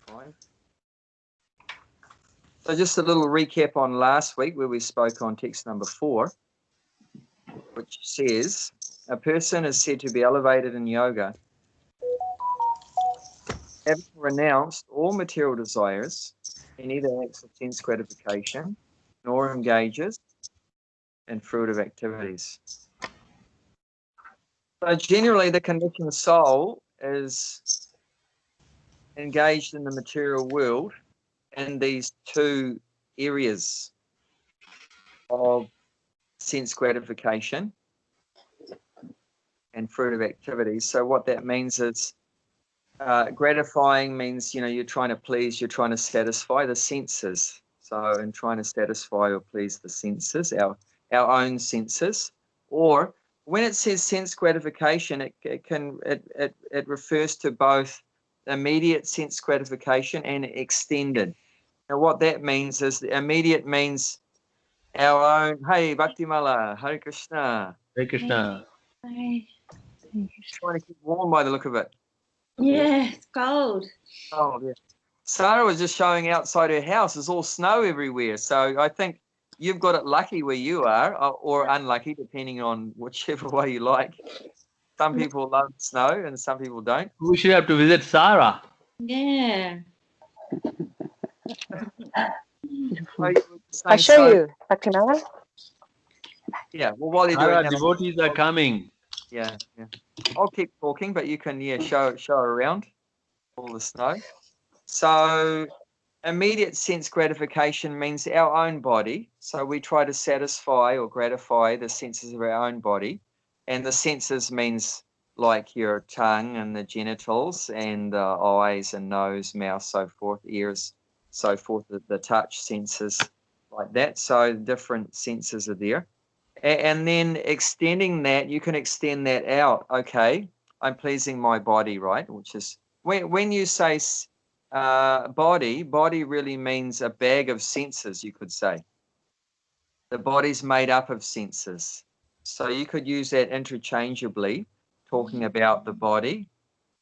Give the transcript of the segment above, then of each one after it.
5. So just a little recap on last week where we spoke on text number 4, which says, a person is said to be elevated in yoga, having renounced all material desires, he neither acts of sense gratification nor engages in fruitive activities. So generally the conditioned soul is engaged in the material world in these 2 areas of sense gratification and fruitive activities. So what that means is gratifying means, you're trying to please, you're trying to satisfy the senses. So in trying to satisfy or please the senses, our own senses. Or when it says sense gratification, it refers to both immediate sense gratification and extended. Now what that means is the immediate means our own, hey, Bhaktimala, Hare Krishna. Hare Krishna. Hi. Trying to keep warm by the look of it. Yeah, it's cold. Oh, yeah. Sarah was just showing outside her house. There's all snow everywhere. So I think you've got it lucky where you are, or unlucky, depending on whichever way you like. Some people love snow and some people don't. We should have to visit Sarah. Yeah. I'll show you, Dr. Mala. Yeah, well, while you're Sarah, doing that, devotees are coming. yeah. I'll keep talking, but you can, show around all the snow. So immediate sense gratification means our own body. So we try to satisfy or gratify the senses of our own body. And the senses means like your tongue and the genitals and the eyes and nose, mouth, so forth, ears, so forth, the touch senses like that. So different senses are there. And then extending that, you can extend that out. Okay, I'm pleasing my body, right? Which is when you say body really means a bag of senses, you could say. The body's made up of senses. So you could use that interchangeably, talking about the body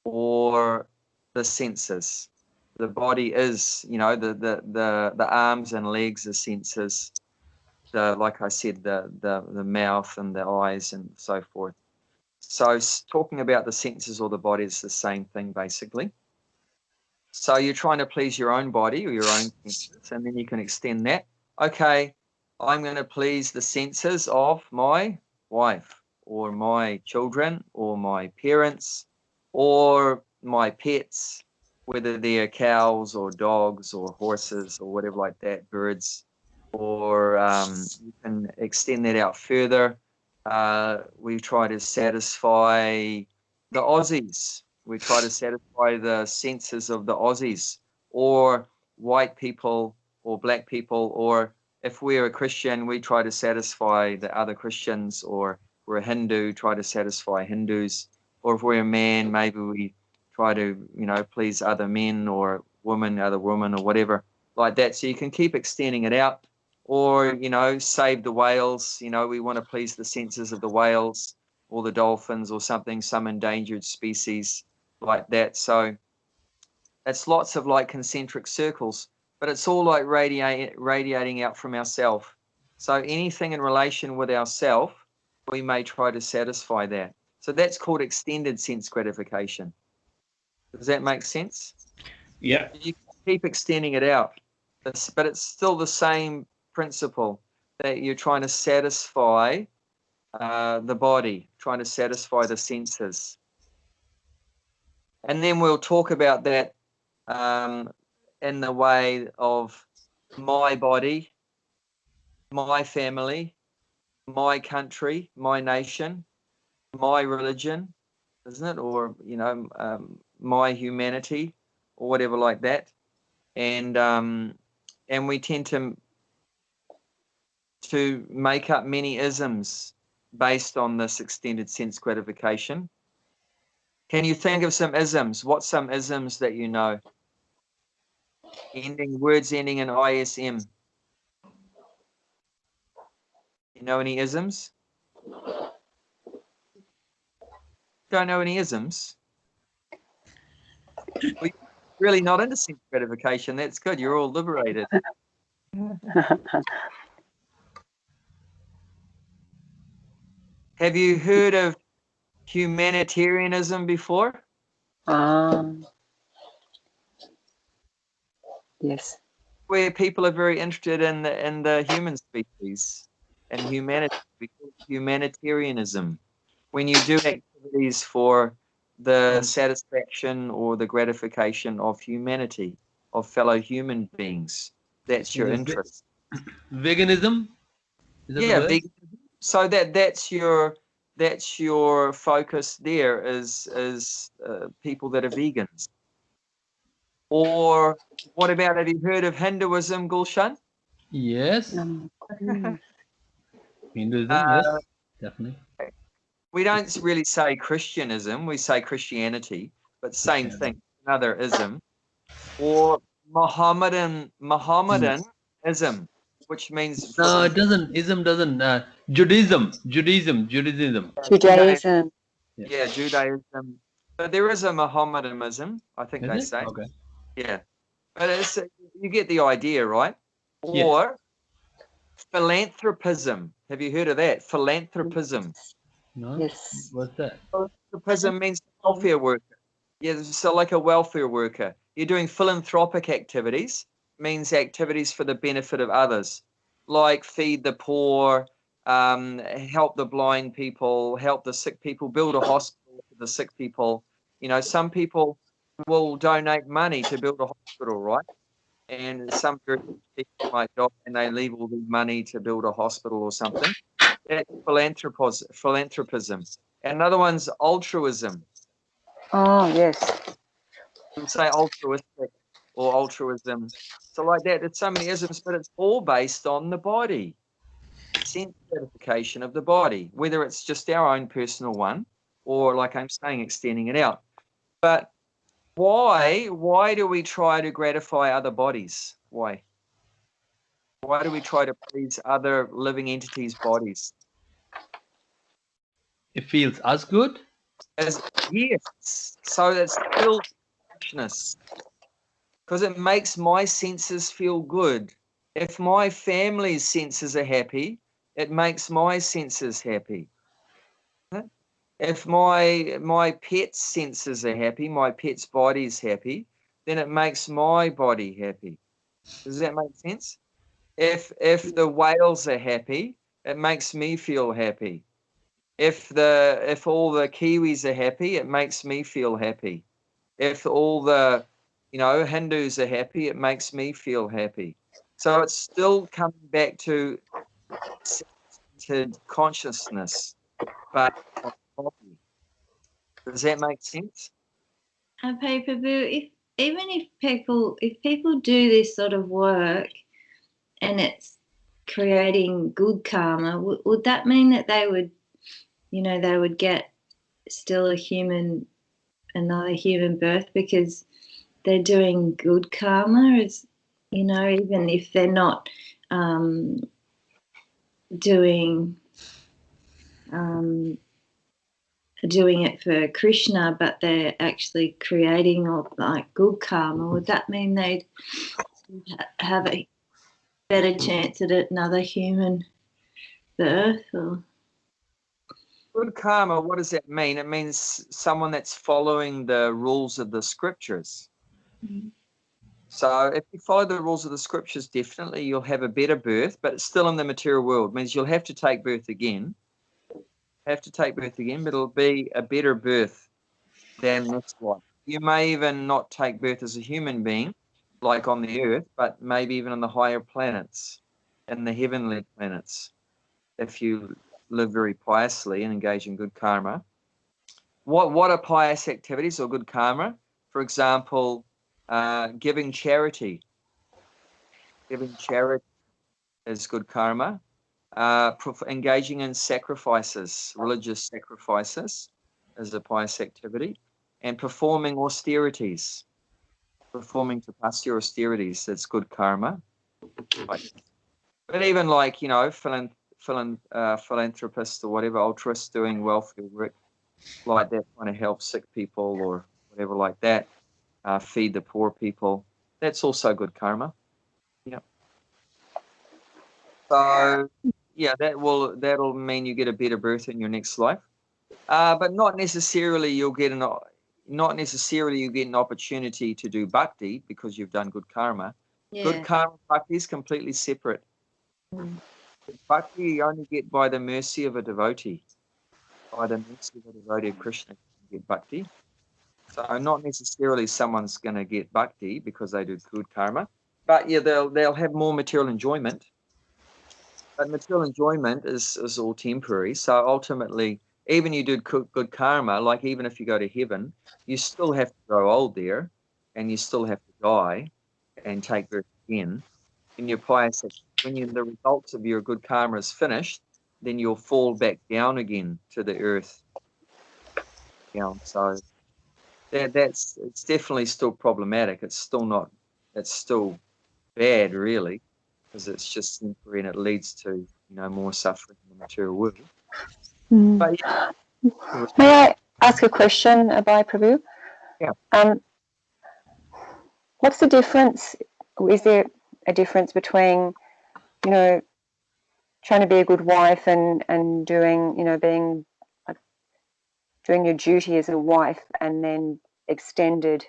or the senses. The body is, the arms and legs are senses. Like I said, the mouth and the eyes and so forth. So talking about the senses or the body is the same thing, basically. So you're trying to please your own body or your own senses, and then you can extend that. Okay, I'm going to please the senses of my wife or my children or my parents or my pets, whether they're cows or dogs or horses or whatever like that, birds. Or you can extend that out further. We try to satisfy the Aussies. We try to satisfy the senses of the Aussies or white people or black people. Or if we're a Christian, we try to satisfy the other Christians. Or we're a Hindu, try to satisfy Hindus. Or if we're a man, maybe we try to, please other men or women, other women or whatever like that. So you can keep extending it out. Or, save the whales. We want to please the senses of the whales or the dolphins or something, some endangered species like that. So it's lots of like concentric circles, but it's all like radiating out from ourselves. So anything in relation with ourself, we may try to satisfy that. So that's called extended sense gratification. Does that make sense? Yeah. You keep extending it out, but it's still the same principle that you're trying to satisfy the body, trying to satisfy the senses. And then we'll talk about that in the way of my body, my family, my country, my nation, my religion, isn't it? Or, my humanity or whatever like that. And we tend to make up many isms based on this extended sense gratification. Can you think of some isms? What's some isms that you know? Words ending in ISM. You know any isms? Don't know any isms? We really not into sense gratification. That's good. You're all liberated. Have you heard of humanitarianism before? Yes. Where people are very interested in the human species and humanity. We call it humanitarianism. When you do activities for the satisfaction or the gratification of humanity, of fellow human beings, that's your Is it interest. Veganism? Is that the Yeah, word? veganism. So that's your focus there is people that are vegans. Or what about, have you heard of Hinduism, Gulshan? Yes. Hinduism, Uh, yes, definitely. We don't really say Christianism, we say Christianity, but same thing, another ism. Or Mohammedanism, which means No, it doesn't. Ism doesn't. Judaism. Judaism. Judaism. Yeah, Judaism. But there is a Mohammedanism, I think Is they it? say. Okay. Yeah. But it's you get the idea, right? Yes. Or philanthropism. Have you heard of that? Philanthropism. No. Yes. What's that? Philanthropism means welfare worker. Yeah, so like a welfare worker. You're doing philanthropic activities, means activities for the benefit of others, like feed the poor, help the blind people, help the sick people, build a hospital for the sick people. You know, some people will donate money to build a hospital, right? And some very rich people might go and they leave all the money to build a hospital or something. That's philanthropism. And another one's altruism. Oh, yes. Some say altruistic or altruism. So like that, there's so many isms, but it's all based on the body. Sense gratification of the body, whether it's just our own personal one or, like I'm saying, extending it out. But why do we try to gratify other bodies? Why do we try to please other living entities' bodies? It feels us good. Yes, so that's still selfishness, because it makes my senses feel good. If my family's senses are happy, it makes my senses happy. If my pet's senses are happy, my pet's body's happy, then it makes my body happy. Does that make sense? If the whales are happy, it makes me feel happy. If all the Kiwis are happy, it makes me feel happy. If all the Hindus are happy, it makes me feel happy. So it's still coming back to consciousness, but on the body. Does that make sense? Abhay Prabhu, if people do this sort of work and it's creating good karma, would that mean that they would get still another human birth because they're doing good karma? Even if they're not doing it for Krishna, but they're actually creating like good karma, would that mean they'd have a better chance at another human birth? Or Good karma, what does that mean? It means someone that's following the rules of the scriptures. Mm-hmm. So if you follow the rules of the scriptures, definitely you'll have a better birth, but it's still in the material world. It means you'll have to take birth again. But it'll be a better birth than this life. You may even not take birth as a human being, like on the earth, but maybe even on the higher planets, in the heavenly planets, if you live very piously and engage in good karma. What are pious activities or good karma? For example, giving charity. Giving charity is good karma. Engaging in sacrifices, religious sacrifices, is a pious activity. And performing austerities. Performing tapasya austerities, that's good karma. But even like, philanthropists or whatever, altruists doing welfare work, like that, trying to help sick people or whatever like that. feed the poor people. That's also good karma. Yeah. So yeah, that'll mean you get a better birth in your next life. But not necessarily you get an opportunity to do bhakti because you've done good karma. Yeah. Good karma, bhakti is completely separate. Bhakti you only get by the mercy of a devotee. By the mercy of a devotee of Krishna, you get bhakti. So not necessarily someone's going to get bhakti because they do good karma, but yeah, they'll have more material enjoyment. But material enjoyment is all temporary. So ultimately, even you do good karma, like even if you go to heaven, you still have to grow old there, and you still have to die and take birth again. In your pious, when the results of your good karma is finished, then you'll fall back down again to the earth. Yeah, so it's definitely still problematic. It's still bad, really, because it's just temporary and it leads to more suffering in the material world. But yeah. May I ask a question, Abhay Prabhu? Yeah. What's the difference? Is there a difference between, trying to be a good wife and doing, being doing your duty as a wife, and then extended,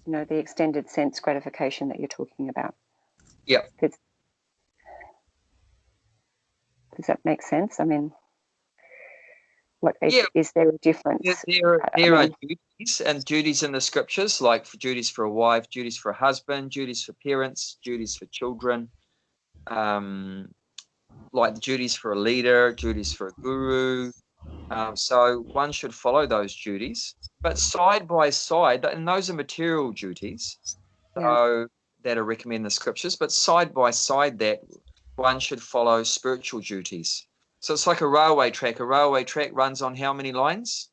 the extended sense gratification that you're talking about? Yeah. Does that make sense? I mean, is there a difference? There are duties and duties in the scriptures, like for duties for a wife, duties for a husband, duties for parents, duties for children, like the duties for a leader, duties for a guru. So one should follow those duties, but side by side, and those are material duties, so that are recommended in the scriptures, but side by side that one should follow spiritual duties. So it's like a railway track. A railway track runs on how many lines?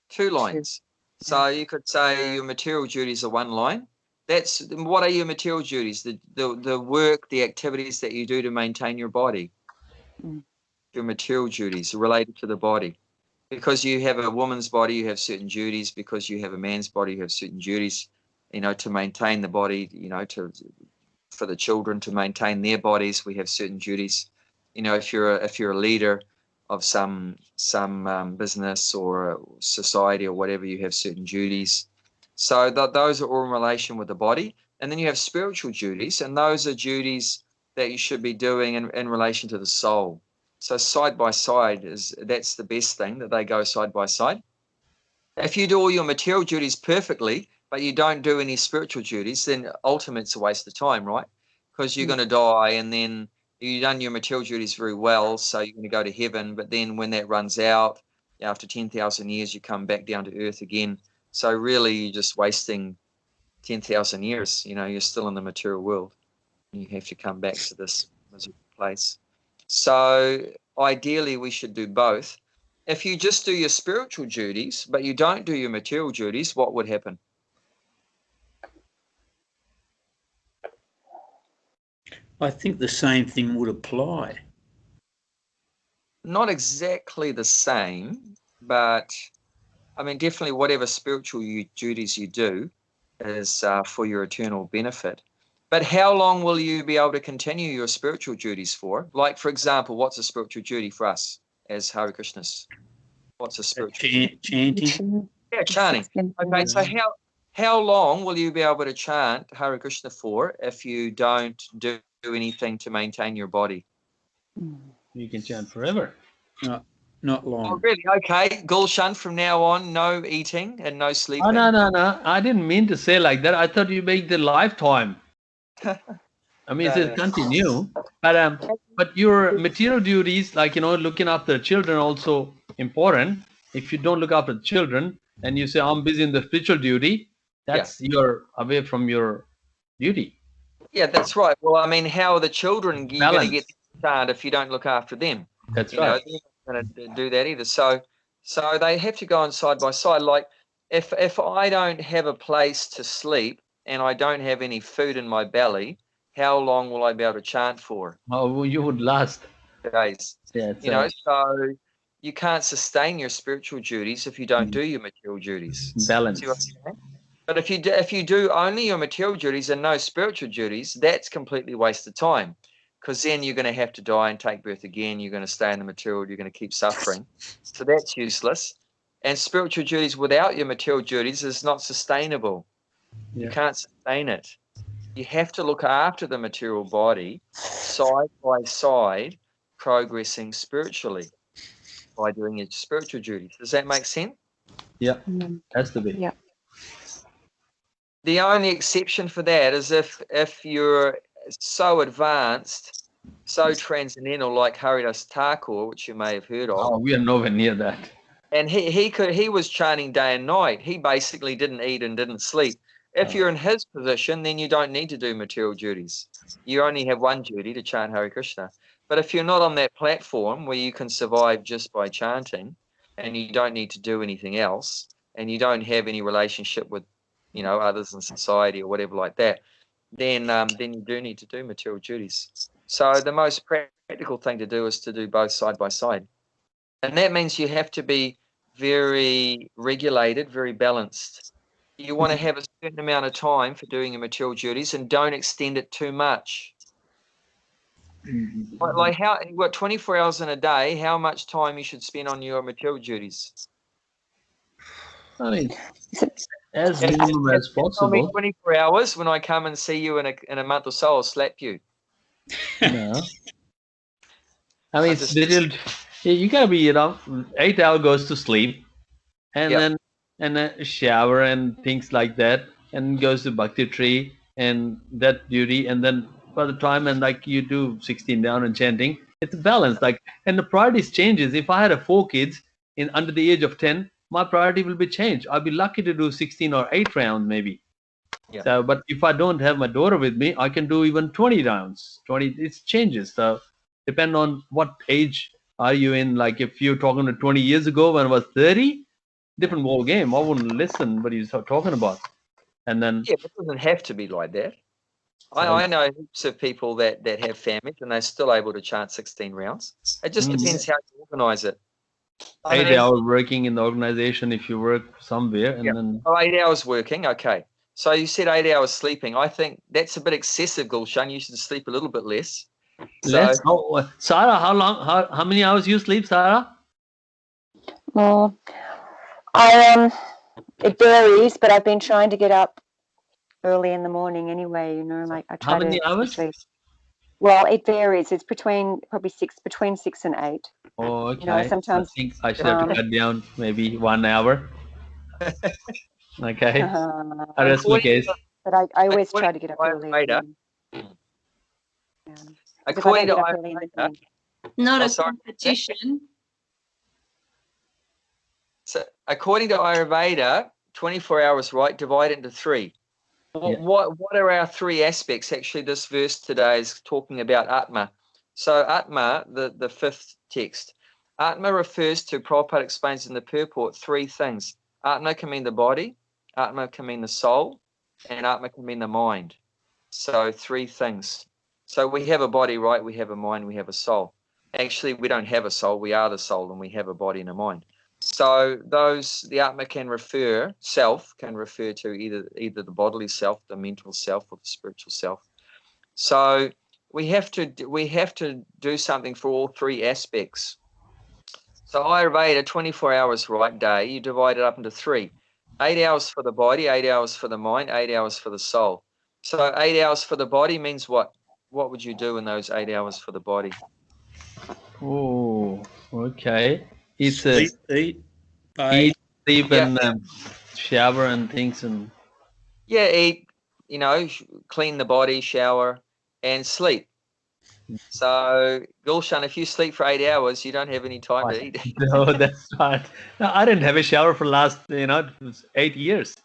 Two lines. So you could say your material duties are one line. What are your material duties? The work, the activities that you do to maintain your body. Your material duties are related to the body. Because you have a woman's body, you have certain duties. Because you have a man's body, you have certain duties, to maintain the body, for the children to maintain their bodies, we have certain duties. If you're a leader of some business or society or whatever, you have certain duties. So those are all in relation with the body. And then you have spiritual duties, and those are duties that you should be doing in relation to the soul. So side by side that's the best thing, that they go side by side. If you do all your material duties perfectly, but you don't do any spiritual duties, then ultimately it's a waste of time, right? Because you're going to die, and then you've done your material duties very well, so you're going to go to heaven. But then when that runs out, after 10,000 years, you come back down to earth again. So really, you're just wasting 10,000 years. You're still in the material world. You have to come back to this miserable place. So ideally, we should do both. If you just do your spiritual duties, but you don't do your material duties, what would happen? I think the same thing would apply. Not exactly the same, but I mean, definitely whatever spiritual duties you do is for your eternal benefit. But how long will you be able to continue your spiritual duties for? Like, for example, what's a spiritual duty for us as Hare Krishnas? What's a spiritual duty? Chanting. Yeah, chanting. Okay, so how long will you be able to chant Hare Krishna for if you don't do anything to maintain your body? You can chant forever. Not long. Oh, really? Okay, Gulshan, from now on, no eating and no sleeping. Oh, no. I didn't mean to say like that. I thought you make the lifetime. I mean, it says continue, but your material duties, like looking after children, also important. If you don't look after the children and you say I'm busy in the spiritual duty, that's you're away from your duty. Yeah, that's right. Well, I mean, how are the children you're going to get started if you don't look after them? That's right. They're not going to do that either. So they have to go on side by side. Like if I don't have a place to sleep and I don't have any food in my belly, how long will I be able to chant for? Oh, you would last Days. Yeah, So you can't sustain your spiritual duties if you don't do your material duties. Balance. See what I'm saying? But if you do only your material duties and no spiritual duties, that's completely wasted time, because then you're going to have to die and take birth again. You're going to stay in the material. You're going to keep suffering. So that's useless. And spiritual duties without your material duties is not sustainable. Yeah. You can't sustain it. You have to look after the material body side by side, progressing spiritually by doing your spiritual duties. Does that make sense? Yeah, has to be. Yeah. The only exception for that is if you're so advanced, so transcendental, like Haridas Thakur, which you may have heard of. Oh, we are nowhere near that. And he was chanting day and night. He basically didn't eat and didn't sleep. If you're in his position, then you don't need to do material duties. You only have one duty, to chant Hare Krishna. But if you're not on that platform where you can survive just by chanting, and you don't need to do anything else, and you don't have any relationship with, others in society or whatever like that, then you do need to do material duties. So the most practical thing to do is to do both side by side. And that means you have to be very regulated, very balanced. You want to have a certain amount of time for doing your material duties, and don't extend it too much. Like how you've got 24 hours in a day, how much time you should spend on your material duties? I mean, as minimum as possible. 24 hours. When I come and see you in a month or so, I'll slap you. No. I mean, it's little. You gotta be, 8 hours goes to sleep, and then shower and things like that, and goes to Bhakti tree and that duty, and then by the time and like you do 16 down and chanting, it's balanced. Like, and the priorities changes. If I had 4 kids under the age of 10, my priority will be changed. I'll be lucky to do 16 or 8 rounds maybe. Yeah. So, but if I don't have my daughter with me, I can do even 20 rounds. 20, it changes. So, depend on what age are you in. Like, if you're talking to 20 years ago when I was 30, different ball game. I wouldn't listen what he's talking about. And then it doesn't have to be like that. I know heaps of people that have families and they're still able to chant 16 rounds. It just depends how you organize it. 8 hours working in the organization if you work somewhere, and then 8 hours working. Okay, so you said 8 hours sleeping. I think that's a bit excessive, Gulshan. You should sleep a little bit less. less. Oh, Sarah, how many hours you sleep, Sarah? Well, it varies, but I've been trying to get up early in the morning anyway. Like I try How many to hours? Sleep. Well, it varies. It's between 6 and 8. Oh, okay. Sometimes I think I should have to cut down maybe 1 hour. Okay. Rest my case. But I always try to get up early. According to Ayurveda, not a competition. So according to Ayurveda, 24 hours, right, divide into 3. What are our 3 aspects? Actually, this verse today is talking about Atma. So Atma, the 5th text, Atma refers to, Prabhupada explains in the purport, 3 things. Atma can mean the body, Atma can mean the soul, and Atma can mean the mind. So 3 things. So we have a body, right? We have a mind, we have a soul. Actually, we don't have a soul. We are the soul, and we have a body and a mind. So the Atma self can refer to either the bodily self, the mental self, or the spiritual self. So we have to do something for all 3 aspects. So Ayurveda, 24 hours, right, day, you divide it up into 3. 8 hours for the body, 8 hours for the mind, 8 hours for the soul. So 8 hours for the body means what? What would you do in those 8 hours for the body? Oh, okay. It's Sleep, eat, bathe. eat, sleep, and shower and things, and eat, clean the body, shower, and sleep. So, Gulshan, if you sleep for 8 hours, you don't have any time to eat. No, that's right. No, I didn't have a shower for last, 8 years.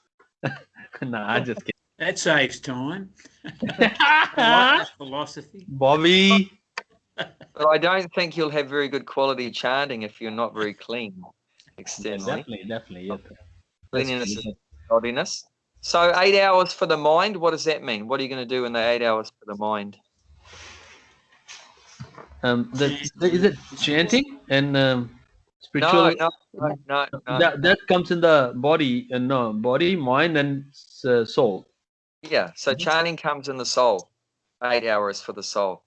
No, I just kidding. That saves time. I like that philosophy. Bobby. But I don't think you'll have very good quality chanting if you're not very clean externally. Definitely. Yeah. Cleanliness is godliness. So 8 hours for the mind, what does that mean? What are you going to do in the 8 hours for the mind? Is it chanting and Spiritual. No. That comes in the body, no, body, mind, and soul. Yeah, so chanting comes in the soul. 8 hours for the soul.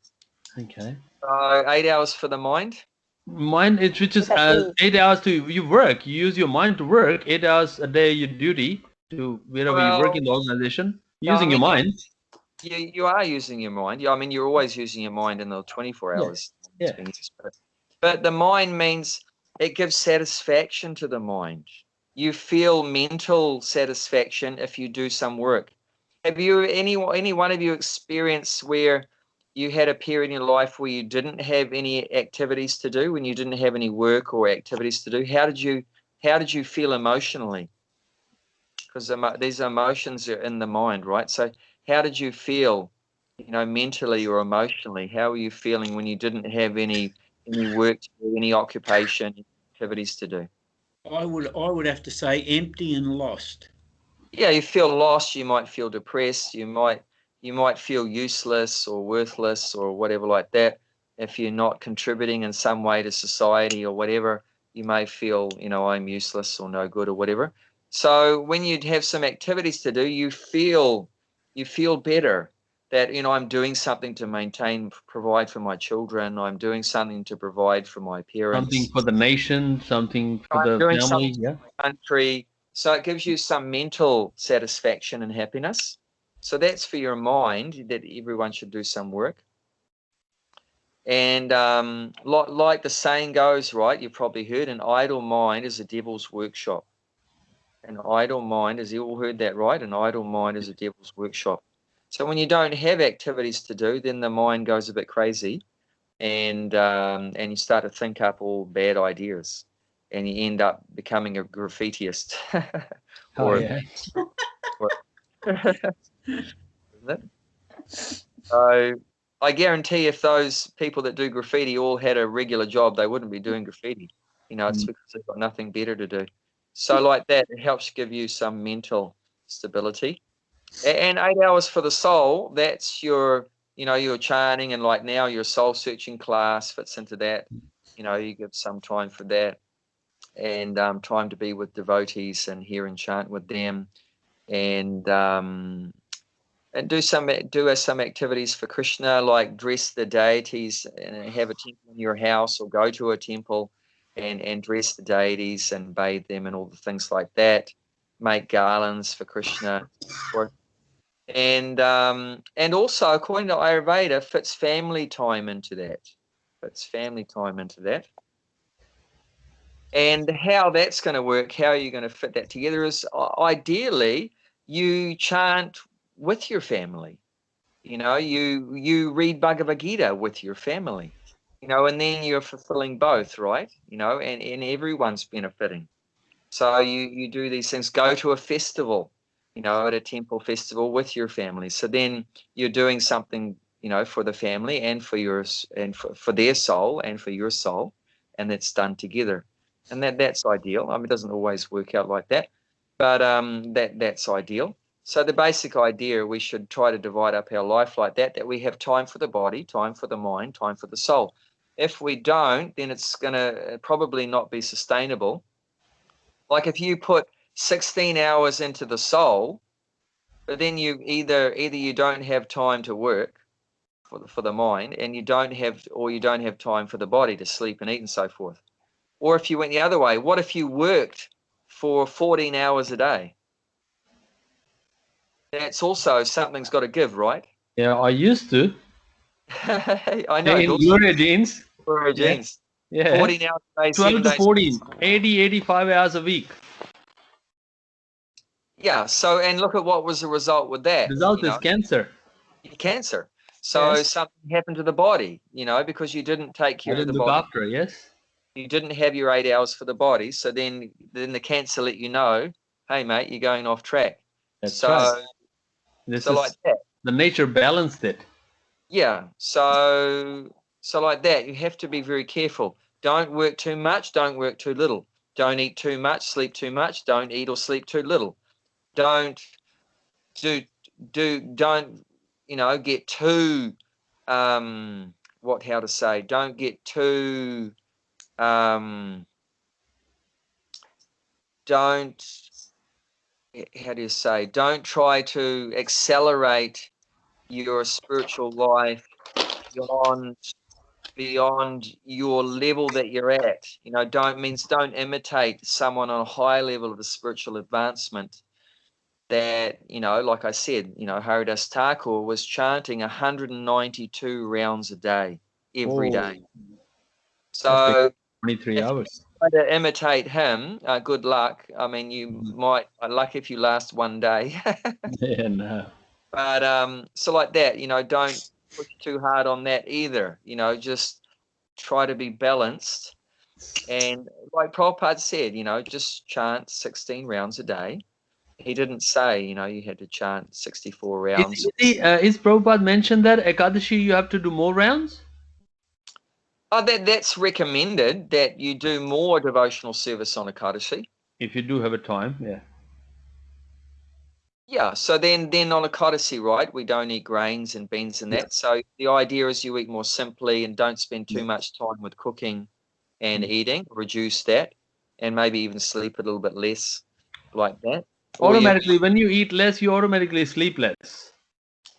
Okay. So 8 hours for the mind. Mind, which is 8 hours to you work. You use your mind to work. 8 hours a day, your duty to wherever you work in the organization. Using your mind. You are using your mind. I mean, you're always using your mind in the 24 hours. Yeah. But the mind means it gives satisfaction to the mind. You feel mental satisfaction if you do some work. Have you any one of you experienced where you had a period in your life where you didn't have any activities to do, when you didn't have any work or activities to do? How did you feel emotionally? Because these emotions are in the mind, right? So how did you feel, mentally or emotionally? How were you feeling when you didn't have any work to do, any occupation, activities to do? I would have to say empty and lost. Yeah, you feel lost. You might feel depressed. You might feel useless or worthless or whatever like that. If you're not contributing in some way to society or whatever, you may feel, I'm useless or no good or whatever. So when you have some activities to do, you feel better that, I'm doing something to provide for my children. I'm doing something to provide for my parents. Something for the nation, something for I'm the doing family. something Yeah. for the country. So it gives you some mental satisfaction and happiness. So that's for your mind, that everyone should do some work. And like the saying goes, right, you've probably heard, an idle mind is a devil's workshop. An idle mind, has you all heard that, right? An idle mind is a devil's workshop. So when you don't have activities to do, then the mind goes a bit crazy, and you start to think up all bad ideas, and you end up becoming a graffitiist. Yeah. Isn't it? So I guarantee if those people that do graffiti all had a regular job, they wouldn't be doing graffiti. It's because they've got nothing better to do. So like that, it helps give you some mental stability. And 8 hours for the soul, that's your chanting, and like now your soul searching class fits into that. You give some time for that, and time to be with devotees and hear and chant with them, and do some activities for Krishna, like dress the deities and have a temple in your house, or go to a temple and dress the deities and bathe them and all the things like that. Make garlands for Krishna, and also, according to Ayurveda, fits family time into that. And how that's going to work, how you're going to fit that together, is ideally you chant with your family. You read Bhagavad Gita with your family, and then you're fulfilling both, right? And everyone's benefiting. So you do these things, go to a festival, at a temple festival with your family. So then you're doing something, for the family and for yours, and for their soul and for your soul, and that's done together. And that's ideal. I mean, it doesn't always work out like that, but that's ideal. So the basic idea, we should try to divide up our life like that we have time for the body, time for the mind, time for the soul. If we don't, then it's going to probably not be sustainable. Like if you put 16 hours into the soul, but then you either you don't have time to work for the mind, and you don't have time for the body to sleep and eat and so forth. Or if you went the other way, what if you worked for 14 hours a day? That's also, something's got to give, right? Yeah, I used to. I know. In Gloria Jeans. Gloria Jeans. Yeah. 14 hours a day, 12 to 14, 85 hours a week. Yeah. So, and look at what was the result with that. Result is cancer. Cancer. So Yes. something happened to the body, because you didn't take care of the look body. after, yes. You didn't have your 8 hours for the body. So then the cancer let you know, hey, mate, you're going off track. That's right. So like that. The nature balanced it. Yeah. So like that, you have to be very careful. Don't work too much. Don't work too little. Don't eat too much. Sleep too much. Don't eat or sleep too little. Don't get too don't get too don't, how do you say, don't try to accelerate your spiritual life beyond your level that you're at. You know, don't imitate someone on a high level of the spiritual advancement that, you know, like I said, you know, Haridas Thakur was chanting 192 rounds a day, every day. So 23 hours. Try to imitate him, good luck. I mean, you might, lucky if you last one day. Yeah, no. But so like that, you know, don't push too hard on that either. You know, just try to be balanced. And like Prabhupada said, you know, just chant 16 rounds a day. He didn't say, you know, you had to chant 64 rounds. Is Prabhupada mentioned that Ekadashi you have to do more rounds? Oh, that's recommended, that you do more devotional service on Ekadashi. If you do have a time, yeah. Yeah, so then on Ekadashi, right, we don't eat grains and beans and that. So the idea is you eat more simply and don't spend too much time with cooking and eating. Reduce that, and maybe even sleep a little bit less, like that. Automatically, when you eat less, you automatically sleep less.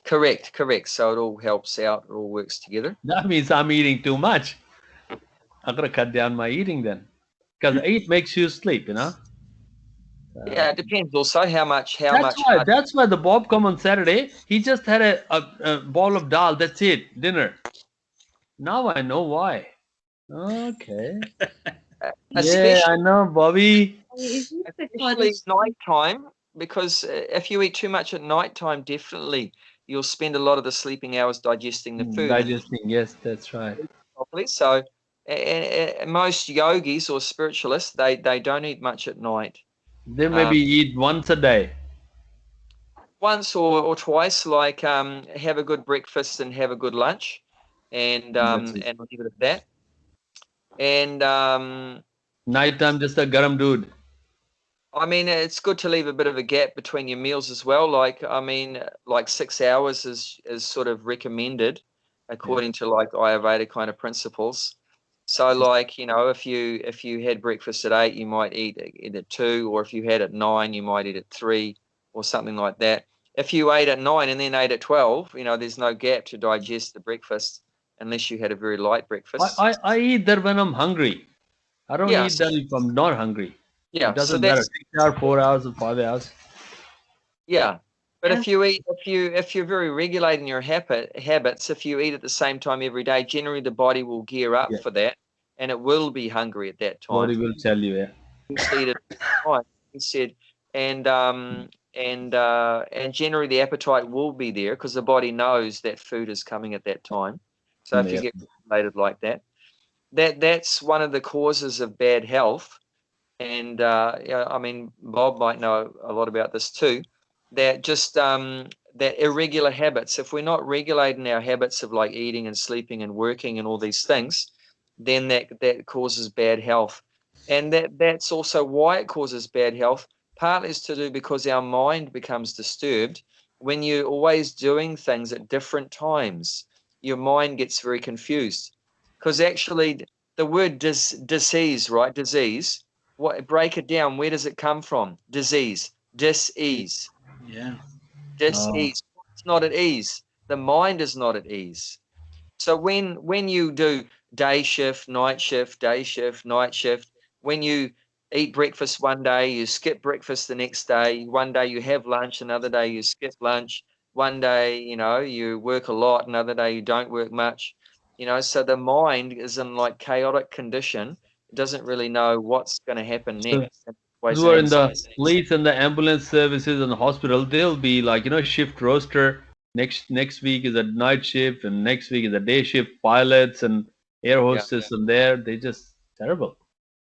Correct. So it all helps out. It all works together. That means I'm eating too much. I'm gonna cut down my eating then, because eat makes you sleep, you know. Yeah, it depends also how much. That's why the Bob come on Saturday. He just had a bowl of dal. That's it, dinner. Now I know why. Okay. Yeah, I know, Bobby. Especially nighttime, because if you eat too much at nighttime, definitely you'll spend a lot of the sleeping hours digesting the food. Digesting, yes, that's right. Properly. So most yogis or spiritualists, they don't eat much at night. They maybe eat once a day. Once or twice, like have a good breakfast and have a good lunch, and leave it at that. And nighttime, just a garam doodh. I mean, it's good to leave a bit of a gap between your meals as well. Like, I mean, like 6 hours is sort of recommended according to like Ayurveda kind of principles. So like, you know, if you had breakfast at 8, you might eat at 2, or if you had at 9, you might eat at 3 or something like that. If you ate at 9 and then ate at 12, you know, there's no gap to digest the breakfast unless you had a very light breakfast. I eat that when I'm hungry. I don't eat that if I'm not hungry. Yeah, it doesn't matter. 6 hours, 4 hours, or 5 hours. Yeah, but if you're very regulating your habits, if you eat at the same time every day, generally the body will gear up for that, and it will be hungry at that time. Body will tell you, Eat at the time, he said, and generally the appetite will be there because the body knows that food is coming at that time. So if you get regulated like that, that's one of the causes of bad health. And I mean, Bob might know a lot about this too. That just that irregular habits. If we're not regulating our habits of like eating and sleeping and working and all these things, then that causes bad health. And that's also why it causes bad health. Partly is to do because our mind becomes disturbed when you're always doing things at different times. Your mind gets very confused because actually the word disease, right? Disease. What, break it down. Where does it come from? Disease, dis-ease. Yeah. Dis-ease. It's not at ease. The mind is not at ease. So when you do day shift, night shift, day shift, night shift, when you eat breakfast one day, you skip breakfast the next day. One day you have lunch, another day you skip lunch. One day, you know, you work a lot, another day you don't work much. You know, so the mind is in like chaotic condition. Doesn't really know what's going to happen next. Who are in the police and the ambulance services and the hospital, they'll be like, you know, shift roster. Next week is a night shift, and next week is a day shift. Pilots and air hostess and they're just terrible.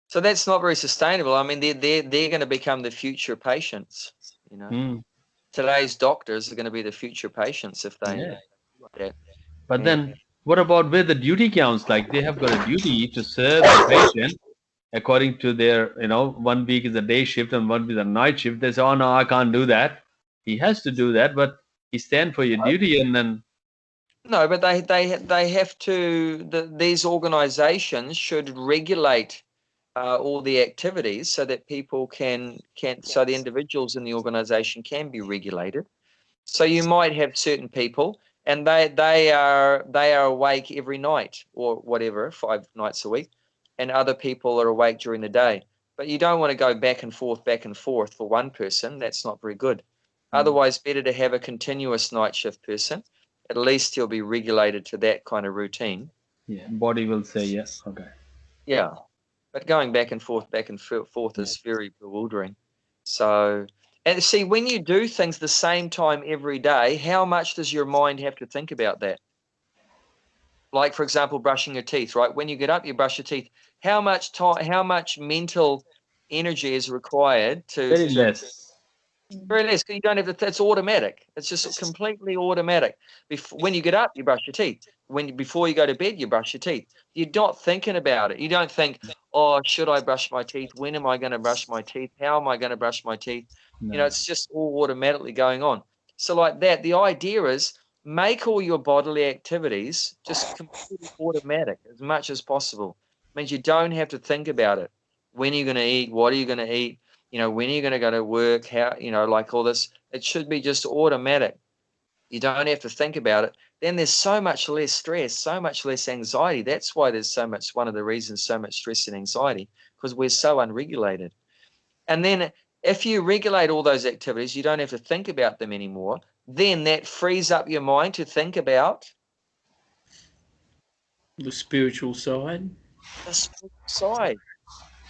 So that's not very sustainable. I mean, they're going to become the future patients. You know, today's doctors are going to be the future patients if they do that. But then, what about where the duty counts? Like they have got a duty to serve the patient according to their, you know, 1 week is a day shift and 1 week is a night shift. They say, oh no, I can't do that. He has to do that, but he stand for your duty and then. No, but they have to. These organisations should regulate all the activities so that people can so the individuals in the organization can be regulated. So you might have certain people, and they are awake every night or whatever, 5 nights a week, and other people are awake during the day. But you don't want to go back and forth for one person. That's not very good. Otherwise, better to have a continuous night shift person. At least he'll be regulated to that kind of routine. Yeah, body will say yes. Okay. Yeah, but going back and forth is very bewildering. So, and see, when you do things the same time every day, how much does your mind have to think about that? Like, for example, brushing your teeth, right? When you get up, you brush your teeth. How much time, how much mental energy is required Very less. Very less, because you don't have to, it's automatic. It's just completely automatic. When you get up, you brush your teeth. Before you go to bed, you brush your teeth. You're not thinking about it. You don't think, oh, should I brush my teeth? When am I going to brush my teeth? How am I going to brush my teeth? No. You know, it's just all automatically going on. So like that, the idea is make all your bodily activities just completely automatic as much as possible. It means you don't have to think about it. When are you going to eat? What are you going to eat? You know, when are you going to go to work? How, you know, like all this, it should be just automatic. You don't have to think about it. Then there's so much less stress, so much less anxiety. That's why there's so much, one of the reasons so much stress and anxiety, because we're so unregulated. And then if you regulate all those activities, you don't have to think about them anymore. Then that frees up your mind to think about the spiritual side. the spiritual side.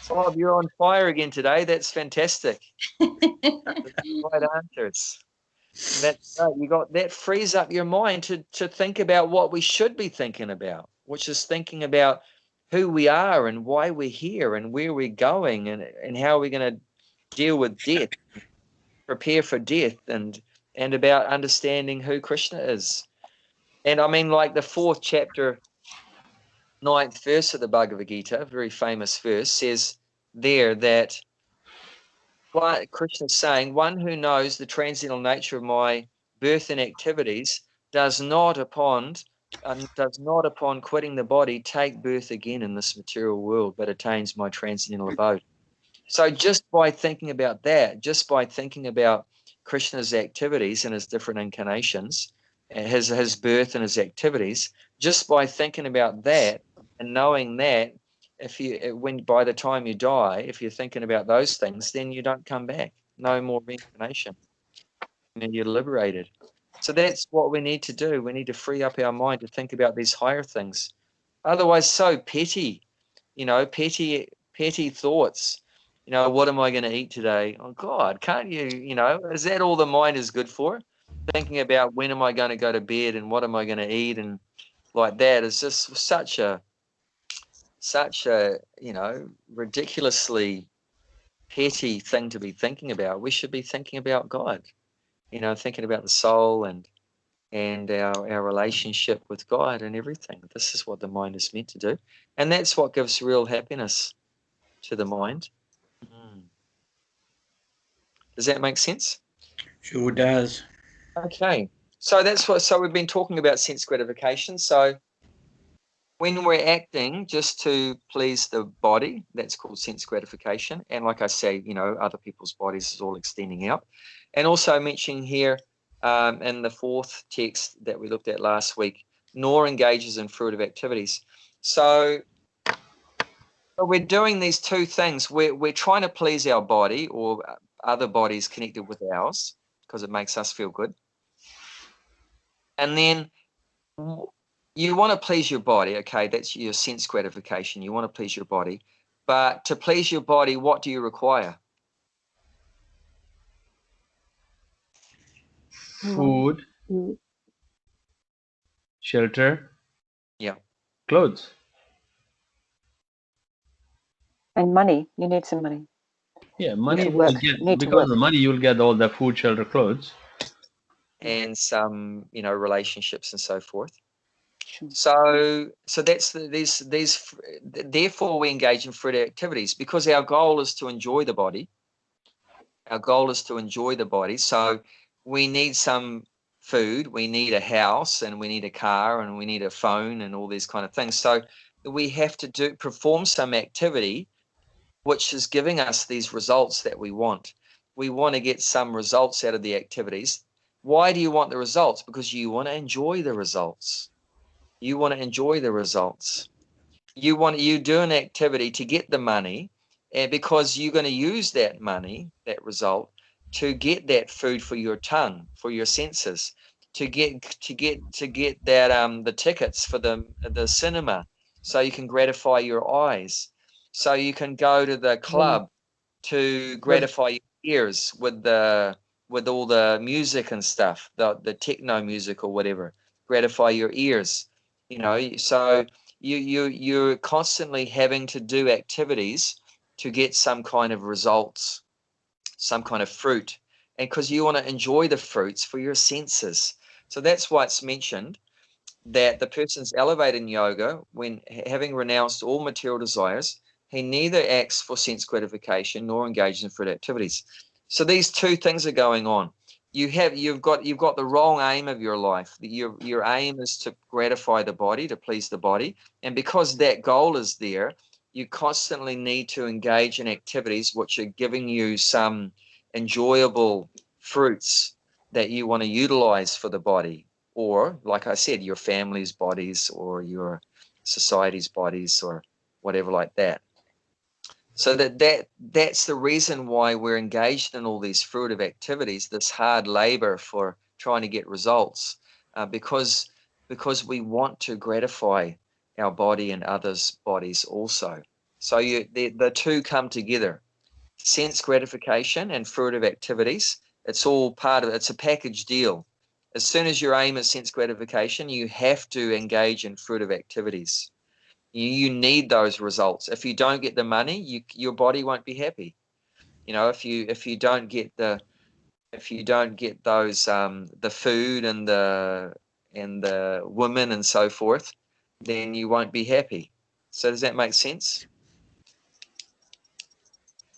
Bob, you're on fire again today. That's fantastic. Right answers. That's you got that frees up your mind to think about what we should be thinking about, which is thinking about who we are and why we're here and where we're going and how we're going to deal with death, prepare for death, and about understanding who Krishna is. And I mean, like the 4th chapter, 9th verse of the Bhagavad Gita, a very famous verse, says there that Krishna is saying, one who knows the transcendental nature of my birth and activities does not upon quitting the body take birth again in this material world, but attains my transcendental abode. So just by thinking about that, just by thinking about Krishna's activities and his different incarnations, his birth and his activities, just by thinking about that and knowing that, by the time you die, if you're thinking about those things, then you don't come back. No more reincarnation. And you're liberated. So that's what we need to do. We need to free up our mind to think about these higher things. Otherwise, so petty, petty thoughts. What am I going to eat today? Oh God, can't you, is that all the mind is good for? Thinking about when am I going to go to bed and what am I going to eat and like that is just such a ridiculously petty thing to be thinking about. We should be thinking about God, thinking about the soul and our relationship with God and everything. This is what the mind is meant to do. And that's what gives real happiness to the mind. Does that make sense? Sure does. Okay. So so we've been talking about sense gratification. So when we're acting just to please the body, that's called sense gratification. And like I say, other people's bodies is all extending out. And also mentioning here in the 4th text that we looked at last week, nor engages in fruitive activities. So we're doing these two things. We're trying to please our body or other bodies connected with ours because it makes us feel good. And then you want to please your body, okay? That's your sense gratification. You want to please your body. But to please your body, what do you require? Food, shelter, clothes. And money. You need some money. Yeah, money. Need to Because work. of money, you'll get all the food, shelter, clothes. And some, relationships and so forth. Sure. So that's these. Therefore, we engage in fruitive activities because our goal is to enjoy the body. Our goal is to enjoy the body. So we need some food, we need a house, and we need a car, and we need a phone, and all these kind of things. So we have to perform some activity which is giving us these results that we want. We want to get some results out of the activities. Why do you want the results? Because you want to enjoy the results. You want to enjoy the results. You do an activity to get the money, and because you're going to use that money, that result, to get that food for your tongue, for your senses, to get that the tickets for the cinema, so you can gratify your eyes, so you can go to the club to gratify your ears with all the music and stuff, the techno music or whatever, gratify your ears, so you're constantly having to do activities to get some kind of results, some kind of fruit, and because you want to enjoy the fruits for your senses. So that's why it's mentioned that the person's elevated in yoga when, having renounced all material desires, he neither acts for sense gratification nor engages in fruit activities. So these two things are going on. You've got the wrong aim of your life. Your aim is to gratify the body, to please the body, and because that goal is there, you constantly need to engage in activities which are giving you some enjoyable fruits that you want to utilize for the body, or, like I said, your family's bodies or your society's bodies or whatever like that. So that's the reason why we're engaged in all these fruitive activities, this hard labor for trying to get results, because we want to gratify our body and others' bodies also. So the two come together, sense gratification and fruitive activities. It's all part of it. It's a package deal. As soon as your aim is sense gratification, you have to engage in fruitive activities. You need those results. If you don't get the money, your body won't be happy. If you don't get those the food and the women and so forth, then you won't be happy. So does that make sense?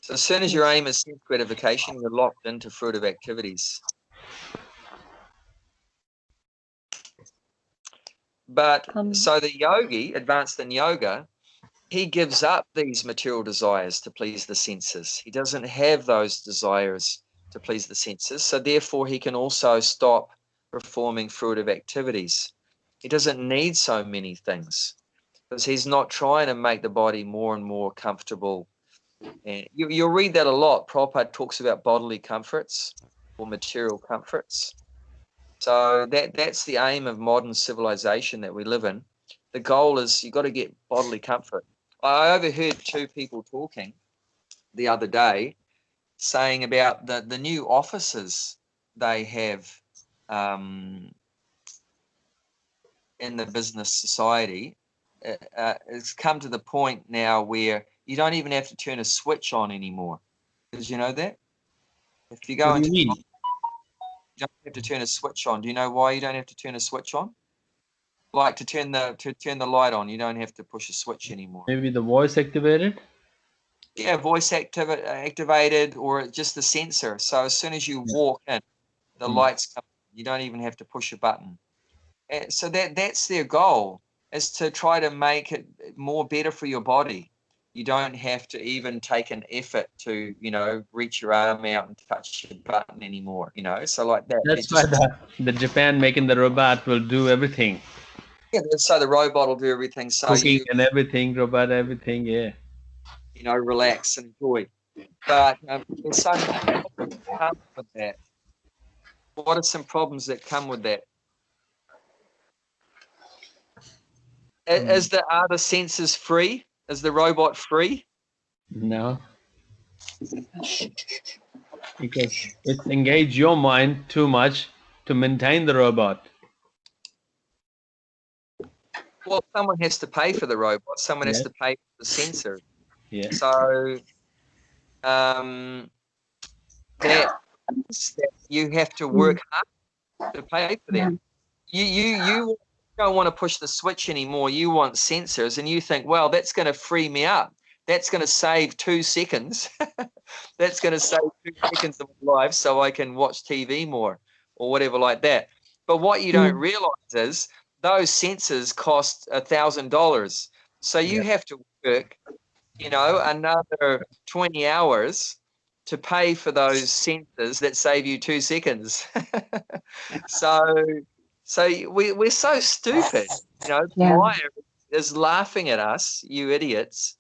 So as soon as your aim is sense gratification, you're locked into fruitive activities. But so the yogi, advanced in yoga, he gives up these material desires to please the senses. He doesn't have those desires to please the senses. So therefore, he can also stop performing fruitive activities. He doesn't need so many things because he's not trying to make the body more and more comfortable. And you'll read that a lot. Prabhupada talks about bodily comforts or material comforts. So that's the aim of modern civilization that we live in. The goal is you've got to get bodily comfort. I overheard two people talking the other day saying about the new offices they have in the business society. It's come to the point now where you don't even have to turn a switch on anymore. Did you know that? If you go into, you don't have to turn a switch on. Do you know why you don't have to turn a switch on? Like to turn the light on, you don't have to push a switch anymore. Maybe the voice activated? Yeah, voice activated, or just the sensor. So as soon as you walk in, the lights come. You don't even have to push a button. So that's their goal, is to try to make it more better for your body. You don't have to even take an effort to, reach your arm out and touch your button anymore, So like that. That's why the Japan making the robot will do everything. Yeah, so the robot will do everything. So cooking and everything, robot, everything, yeah. Relax and enjoy. But there's so many problems that come with that. What are some problems that come with that? Are the sensors free? Is the robot free? No. Because it's engaged your mind too much to maintain the robot. Well, someone has to pay for the robot. Someone has to pay for the sensor. Yeah. So that you have to work hard to pay for them. You don't want to push the switch anymore. You want sensors, and you think, well, that's going to free me up. That's going to save 2 seconds. That's going to save 2 seconds of my life so I can watch TV more or whatever like that. But what you don't realize is those sensors cost $1,000. So you have to work another 20 hours to pay for those sensors that save you 2 seconds. so we're so stupid. Maya is laughing at us, you idiots.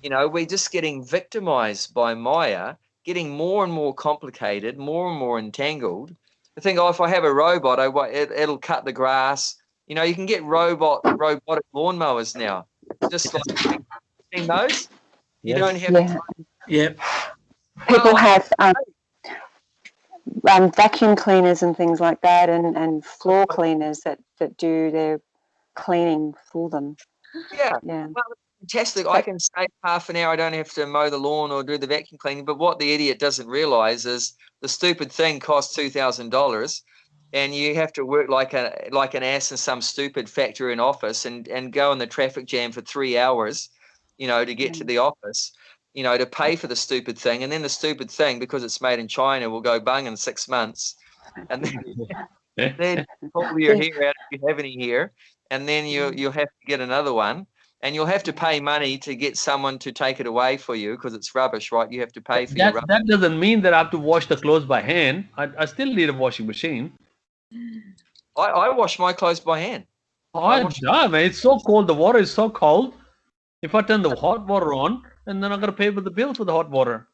We're just getting victimized by Maya, getting more and more complicated, more and more entangled. I think, if I have a robot, it'll cut the grass. You can get robotic lawnmowers now. Just like, seen those? You don't have to. Yep. People have vacuum cleaners and things like that, and floor cleaners that do their cleaning for them. Yeah. Well, fantastic. I can save half an hour. I don't have to mow the lawn or do the vacuum cleaning. But what the idiot doesn't realize is the stupid thing costs $2,000, and you have to work like an ass in some stupid factory and office and go in the traffic jam for 3 hours, to get to the office, to pay for the stupid thing. And then the stupid thing, because it's made in China, will go bung in 6 months. And then pull your hair out if you have any hair. And then you'll have to get another one, and you'll have to pay money to get someone to take it away for you because it's rubbish, right? You have to pay for your rubbish. That doesn't mean that I have to wash the clothes by hand. I still need a washing machine. I wash my clothes by hand. Man. It's so cold. The water is so cold. If I turn the hot water on, and then I'm going to pay for the bill for the hot water.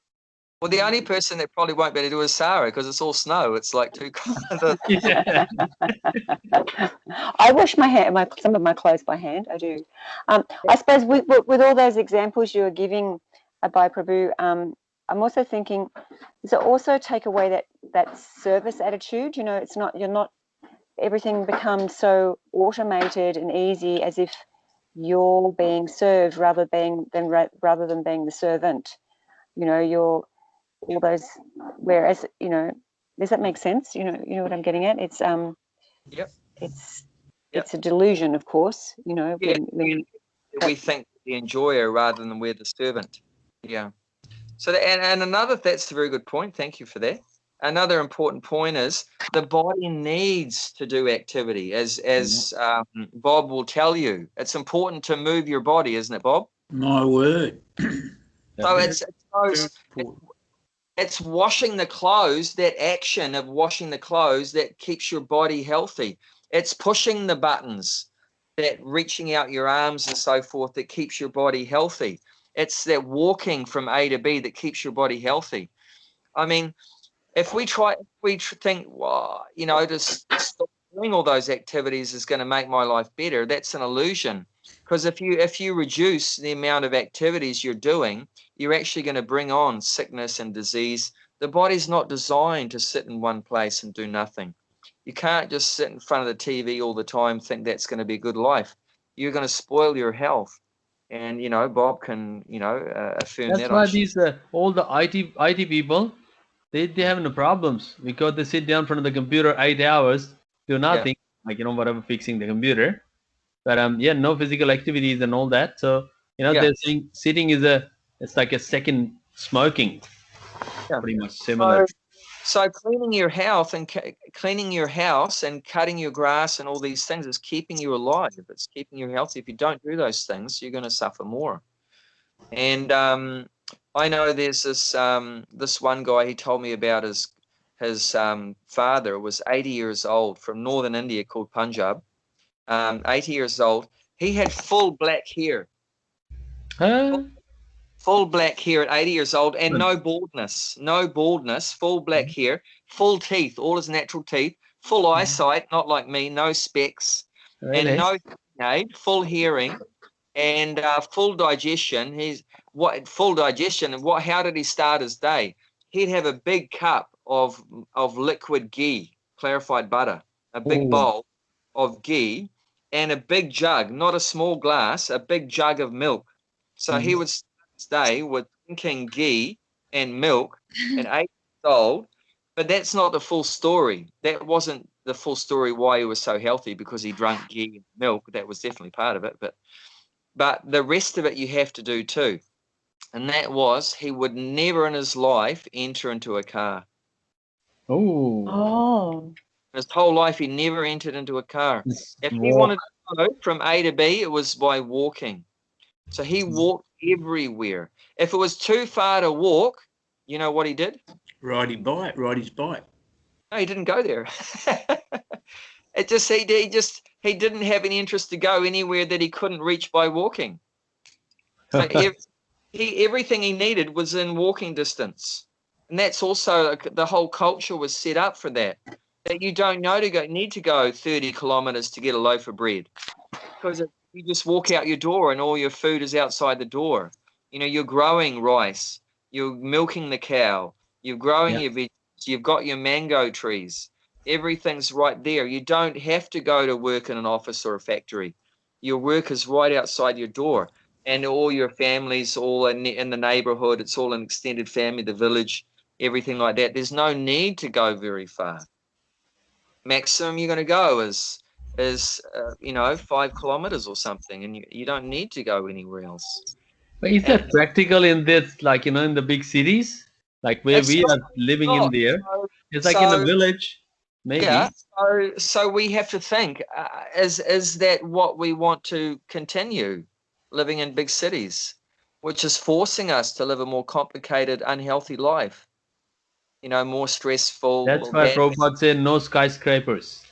Well, the only person that probably won't be able to do is Sarah, because it's all snow. It's like too cold. I wash some of my clothes by hand. I do. I suppose with all those examples you were giving, Abhay Prabhu, I'm also thinking, does it also take away that service attitude? It's not, everything becomes so automated and easy, as if you're being served rather than being the servant. You're all those, whereas does that make sense? You know what I'm getting at? It's it's a delusion, of course. We think the enjoyer rather than we're the servant. Yeah. So and another, that's a very good point. Thank you for that. Another important point is the body needs to do activity, as Bob will tell you. It's important to move your body, isn't it, Bob? My word. So it's washing the clothes, that action of washing the clothes that keeps your body healthy. It's pushing the buttons, that reaching out your arms and so forth, that keeps your body healthy. It's that walking from A to B that keeps your body healthy. I mean, if we think, just stop doing all those activities is going to make my life better, that's an illusion. Because if you reduce the amount of activities you're doing, you're actually going to bring on sickness and disease. The body's not designed to sit in one place and do nothing. You can't just sit in front of the TV all the time, think that's going to be a good life. You're going to spoil your health. And, Bob can, affirm that. That's why these, all the IT people, they have no problems, because they sit down in front of the computer 8 hours, do nothing, whatever, fixing the computer. But no physical activities and all that. So they're saying sitting it's like a second smoking. Pretty much similar. So cleaning your house and cutting your grass and all these things is keeping you alive. It's keeping you healthy. If you don't do those things, you're going to suffer more. And I know there's this one guy, he told me about his father was 80 years old from northern India called Punjab. 80 years old. He had full black hair. Full black hair at 80 years old, and no baldness, full black hair, full teeth, all his natural teeth, full eyesight, not like me, no specs, and no aid, full hearing, and full digestion. How did he start his day? He'd have a big cup of liquid ghee, clarified butter, a big bowl of ghee, and a big jug, not a small glass, a big jug of milk. So he would stay with drinking ghee and milk at 8 years old. But that's not the full story. That wasn't the full story why he was so healthy, because he drank ghee and milk. That was definitely part of it. But the rest of it you have to do too. And that was, he would never in his life enter into a car. Oh. His whole life he never entered into a car. If he wanted to go from A to B, it was by walking. So he walked everywhere. If it was too far to walk, you know what he did? Ride his bike. No, he didn't go there. He didn't have any interest to go anywhere that he couldn't reach by walking. So everything he needed was in walking distance. And that's also, the whole culture was set up for that. That you don't need to go 30 kilometers to get a loaf of bread. Because you just walk out your door and all your food is outside the door. You know, you're growing rice, you're milking the cow, you're growing your vegetables, you've got your mango trees. Everything's right there. You don't have to go to work in an office or a factory. Your work is right outside your door. And all your families, all in the neighborhood, it's all an extended family, the village, everything like that. There's no need to go very far. Maximum you're going to go is 5 kilometers or something, and you don't need to go anywhere else. But is that practical in this, like, in the big cities, like where we are living in there? It's like in a village, maybe. Yeah. So we have to think: is that what we want to continue living in big cities, which is forcing us to live a more complicated, unhealthy life? More stressful. That's why Prabhupada said no skyscrapers.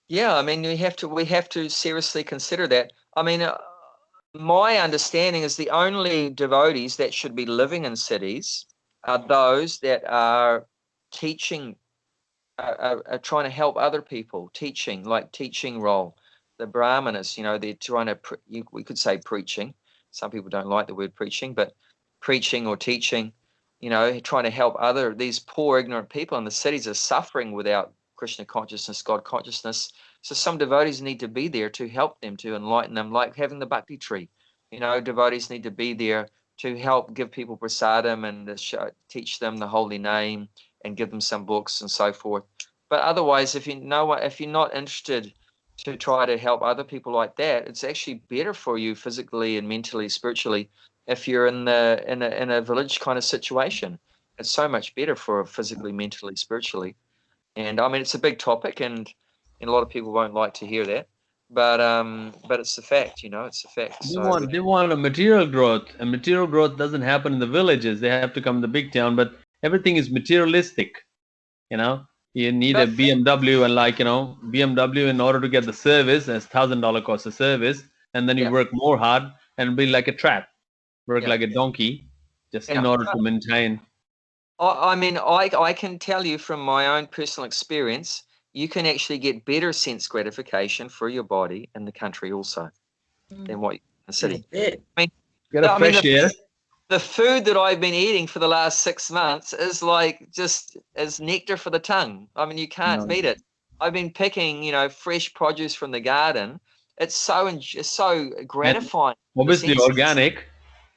Yeah, I mean, we have to seriously consider that. I mean, my understanding is the only devotees that should be living in cities are those that are teaching, are trying to help other people, teaching role. The Brahmanas, they're trying to, we could say preaching. Some people don't like the word preaching, but preaching or teaching, trying to help these poor, ignorant people in the cities are suffering without Krishna consciousness, God consciousness. So some devotees need to be there to help them, to enlighten them, like having the bhakti tree. Devotees need to be there to help give people prasadam and teach them the holy name and give them some books and so forth. But otherwise, if you're not interested to try to help other people like that, it's actually better for you physically and mentally, spiritually, if you're in a village kind of situation. It's so much better for physically, mentally, spiritually. And I mean, it's a big topic, and a lot of people won't like to hear that, but it's a fact, it's a fact. They want a material growth, and material growth doesn't happen in the villages. They have to come to the big town, but everything is materialistic. You need a BMW, and BMW, in order to get the service, that's $1,000 cost of service, and then you work more hard and be like a trap, like a donkey, just in order to maintain. I mean, I can tell you from my own personal experience, you can actually get better sense gratification for your body in the country also than what you in the city. Yeah. Get a fresh air. The food that I've been eating for the last 6 months is like just as nectar for the tongue. I mean, you can't beat it. I've been picking, fresh produce from the garden. It's so gratifying. And obviously organic.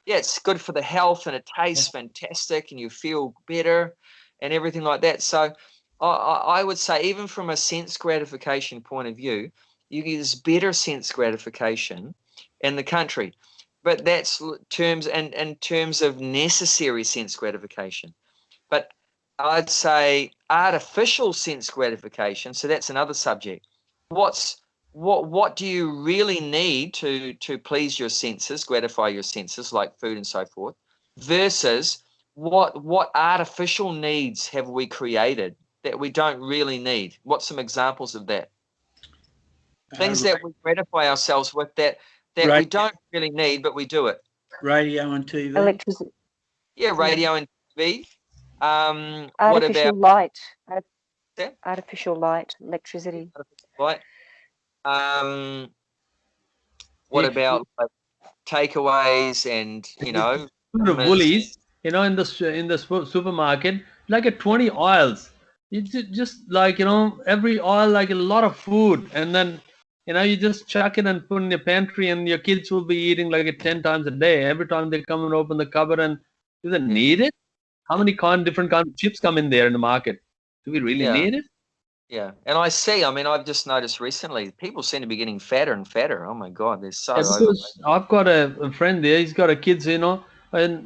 Yeah, it's good for the health, and it tastes fantastic, and you feel better and everything like that. So I would say, even from a sense gratification point of view, you get this better sense gratification in the country. But that's in terms of necessary sense gratification. But I'd say artificial sense gratification, so that's another subject. What do you really need to please your senses, gratify your senses, like food and so forth, versus what artificial needs have we created that we don't really need? What's some examples of that? Things that we gratify ourselves with that we don't really need, but we do it. Radio and TV. Electricity. Yeah, radio and TV. Artificial light. Yeah? Artificial light, electricity. Right. What about takeaways and Woolies? In the supermarket, like at 20 aisles. It's just like every aisle, like a lot of food, and then you just chuck it and put in your pantry, and your kids will be eating like it 10 times a day. Every time they come and open the cupboard, and do they need it? How many different kinds of chips come in there in the market? Do we really need it? Yeah, and I've just noticed recently, people seem to be getting fatter and fatter. Oh my God, they're so because I've got a friend there, he's got a kids, and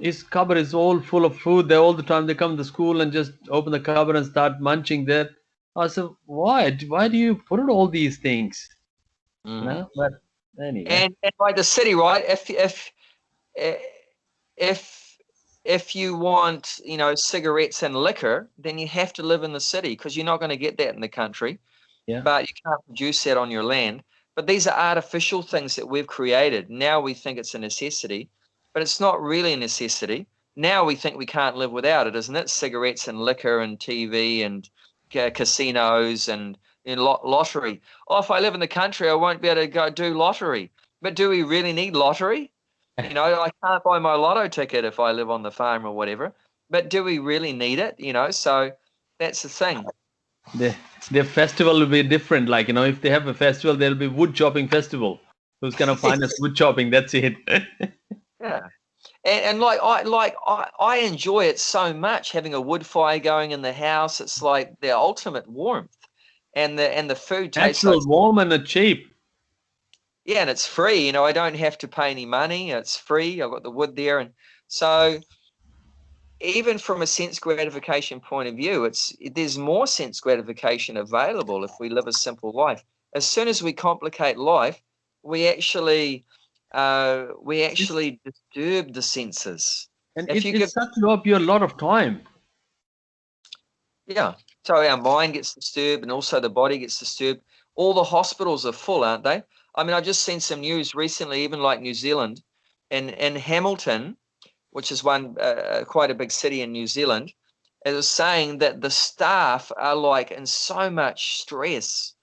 his cupboard is all full of food. They all the time they come to school and just open the cupboard and start munching there. I said, why do you put in all these things? But Anyway. And like the city, right? If you want, you know, cigarettes and liquor, then you have to live in the city because you're not going to get that in the country. Yeah. But you can't produce that on your land. But these are artificial things that we've created. Now we think it's a necessity, but it's not really a necessity. Now we think we can't live without it, isn't it? Cigarettes and liquor and TV and casinos and lottery. Oh, if I live in the country, I won't be able to go do lottery. But do we really need lottery? You know, I can't buy my lotto ticket if I live on the farm or whatever. But do we really need it? You know, so that's the thing. Their festival will be different. Like, you know, if they have a festival, there'll be wood chopping festival. Who's gonna find us wood chopping? That's it. Yeah. And I enjoy it so much, having a wood fire going in the house. It's like the ultimate warmth, and the food tastes Natural, so warm, and cheap. yeah, and it's free. You know, I don't have to pay any money. It's free. I've got the wood there, and so even from a sense gratification point of view, there's more sense gratification available if we live a simple life. As soon as we complicate life, we actually disturb the senses. And If it sucks up you a lot of time. Yeah, so our mind gets disturbed and also the body gets disturbed. All the hospitals are full, aren't they? I mean, I've just seen some news recently, even like New Zealand, in Hamilton, which is quite a big city in New Zealand. It was saying that the staff are like in so much stress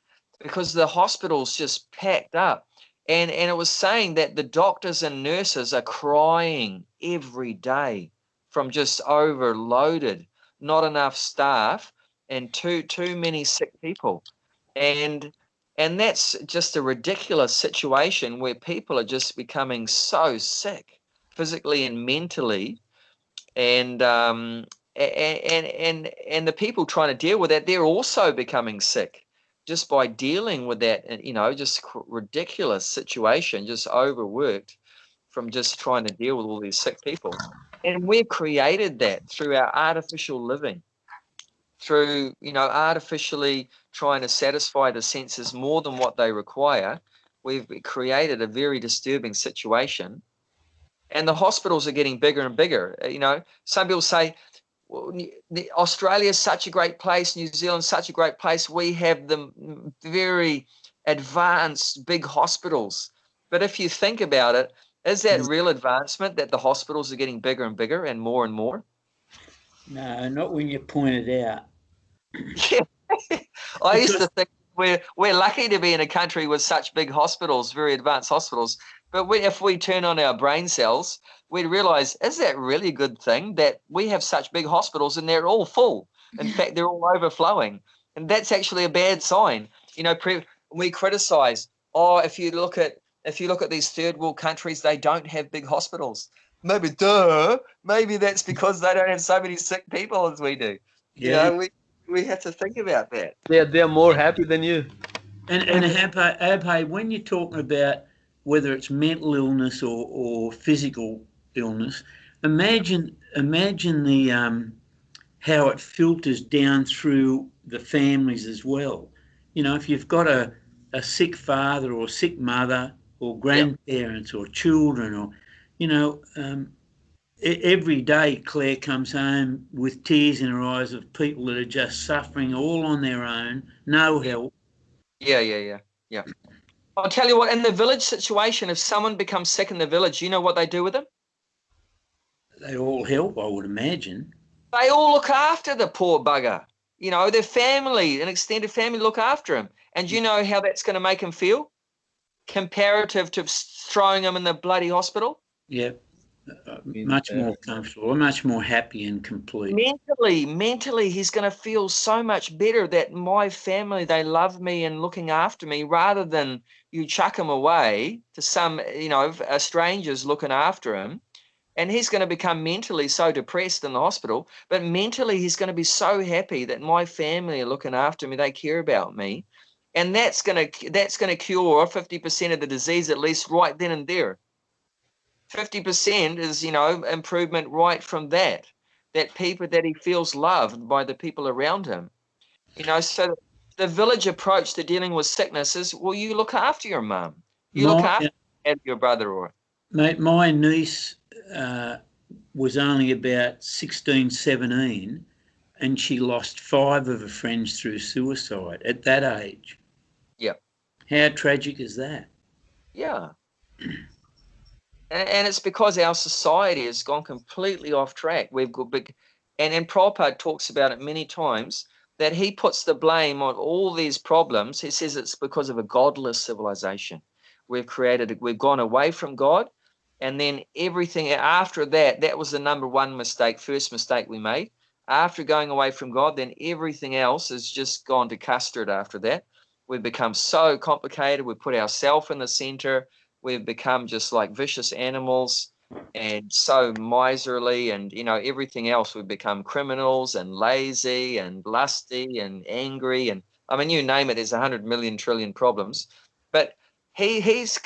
because the hospital's just packed up. And it was saying that the doctors and nurses are crying every day from just overloaded, not enough staff, and too many sick people. And that's just a ridiculous situation where people are just becoming so sick physically and mentally, and the people trying to deal with that, they're also becoming sick just by dealing with that, you know, just ridiculous situation, just overworked from just trying to deal with all these sick people. And we've created that through our artificial living, through, you know, artificially trying to satisfy the senses more than what they require. We've created a very disturbing situation. And the hospitals are getting bigger and bigger. You know, some people say, well, Australia is such a great place, New Zealand's such a great place. We have the very advanced big hospitals. But if you think about it, is that real advancement that the hospitals are getting bigger and bigger and more and more? No, not when you point it out. Yeah. I used to think we're lucky to be in a country with such big hospitals, very advanced hospitals. But if we turn on our brain cells, we'd realize, is that really a good thing that we have such big hospitals and they're all full? In fact, they're all overflowing. And that's actually a bad sign. You know, we criticize, if you look at these third world countries, they don't have big hospitals. Maybe that's because they don't have so many sick people as we do. Yeah. You know, we have to think about that. They're more happy than you. And Abhay, when you're talking about whether it's mental illness or physical illness, imagine the how it filters down through the families as well. You know, if you've got a sick father or sick mother or grandparents or children, or, you know, every day Claire comes home with tears in her eyes of people that are just suffering all on their own, no help. Yeah. I'll tell you what, in the village situation, if someone becomes sick in the village, you know what they do with them? They all help, I would imagine. They all look after the poor bugger. You know, their family, an extended family, look after him. And you know how that's going to make him feel? Comparative to throwing him in the bloody hospital? Yeah. Much more comfortable, much more happy and complete. Mentally, he's going to feel so much better that my family, they love me and looking after me, rather than you chuck him away to some, you know, strangers looking after him. And he's going to become mentally so depressed in the hospital, but mentally he's going to be so happy that my family are looking after me, they care about me. And that's going to cure 50% of the disease, at least right then and there. 50% is, you know, improvement right from that he feels loved by the people around him. You know, so the village approach to dealing with sickness is, well, you look after your mum. You look after your brother, or mate, my niece was only about 16, 17, and she lost 5 of her friends through suicide at that age. Yeah. How tragic is that? Yeah. And it's because our society has gone completely off track. We've got big, and Prabhupada talks about it many times, that he puts the blame on all these problems. He says it's because of a godless civilization. We've gone away from God, and then everything after that, that was the number one mistake, first mistake we made. After going away from God, then everything else has just gone to custard after that. We've become so complicated. We put ourselves in the center. We've become just like vicious animals and so miserly, and everything else. We've become criminals and lazy and lusty and angry, and I mean, you name it. There's 100 million trillion problems, but he's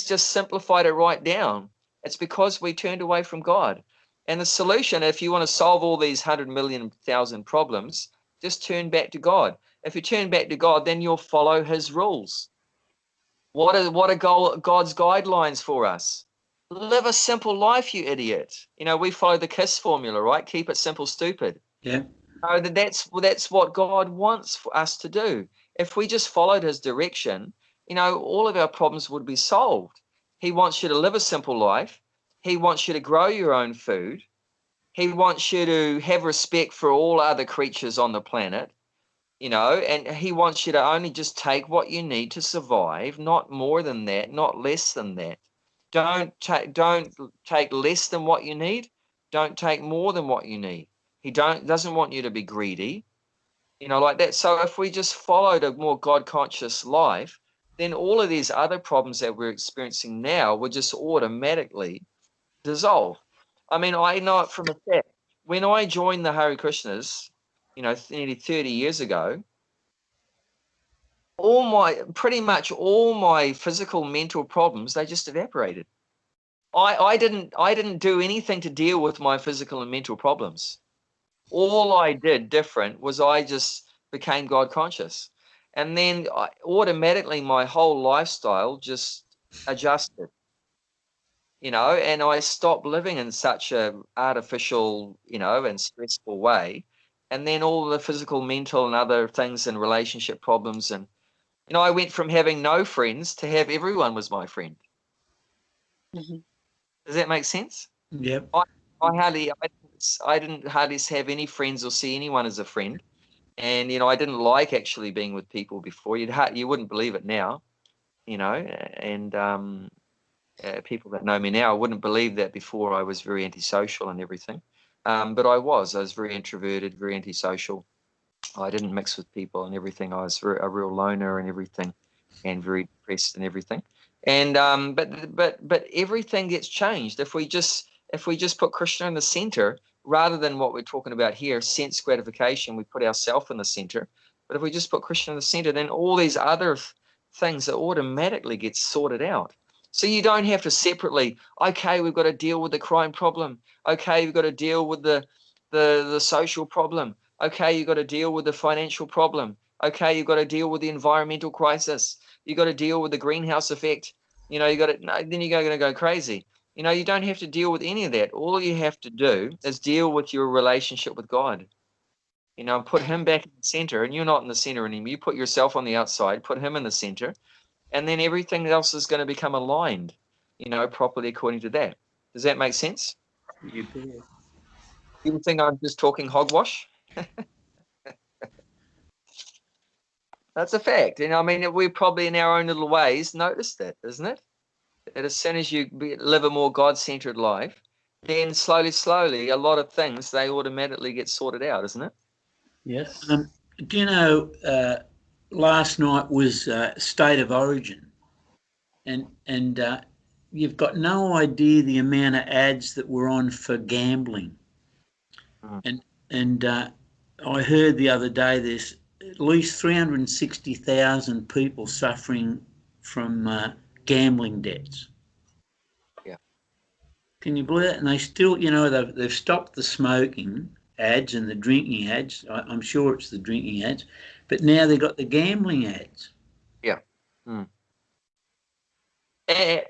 just simplified it right down. It's because we turned away from God. And the solution, if you want to solve all these 100 million thousand problems, just turn back to God. If you turn back to God, then you'll follow his rules. What are God's guidelines for us? Live a simple life, you idiot. We follow the KISS formula, right? Keep it simple, stupid. Yeah. No, that's what God wants for us to do. If we just followed his direction, all of our problems would be solved. He wants you to live a simple life. He wants you to grow your own food. He wants you to have respect for all other creatures on the planet. And he wants you to only just take what you need to survive, not more than that, not less than that. Don't take less than what you need. Don't take more than what you need. He doesn't want you to be greedy, like that. So if we just followed a more God-conscious life, then all of these other problems that we're experiencing now would just automatically dissolve. I mean, I know it from a fact. When I joined the Hare Krishnas, nearly 30 years ago, pretty much all my physical, mental problems, they just evaporated. I didn't do anything to deal with my physical and mental problems. All I did different was I just became God conscious. And then automatically my whole lifestyle just adjusted, and I stopped living in such a artificial, and stressful way. And then all the physical, mental and other things and relationship problems. And, I went from having no friends to have everyone was my friend. Mhm. Does that make sense? Yep. I didn't hardly have any friends or see anyone as a friend. And, I didn't like actually being with people before. You wouldn't believe it now, and people that know me now wouldn't believe that before I was very antisocial and everything. But I was very introverted, very antisocial. I didn't mix with people and everything. I was a real loner and everything, and very depressed and everything. And but everything gets changed if we just put Krishna in the center, rather than what we're talking about here, sense gratification. We put ourselves in the center. But if we just put Krishna in the center, then all these other things that automatically get sorted out. So you don't have to separately, okay, we've got to deal with the crime problem. Okay, we've got to deal with the social problem. Okay, you've got to deal with the financial problem. Okay, you've got to deal with the environmental crisis. You've got to deal with the greenhouse effect. Then you're going to go crazy. You don't have to deal with any of that. All you have to do is deal with your relationship with God. Put him back in the center, and you're not in the center anymore. You put yourself on the outside, put him in the center, and then everything else is going to become aligned, properly according to that. Does that make sense? You bet. People think I'm just talking hogwash. That's a fact. And I mean, we probably in our own little ways noticed that, isn't it? That as soon as you live a more God-centered life, then slowly, a lot of things, they automatically get sorted out, isn't it? Yes. Do you know, last night was State of Origin, and you've got no idea the amount of ads that were on for gambling. And I heard the other day there's at least 360,000 people suffering from gambling debts. Yeah. Can you believe that? And they still, they've stopped the smoking ads and the drinking ads. I'm sure it's the drinking ads, but now they've got the gambling ads. Yeah. Mm. And,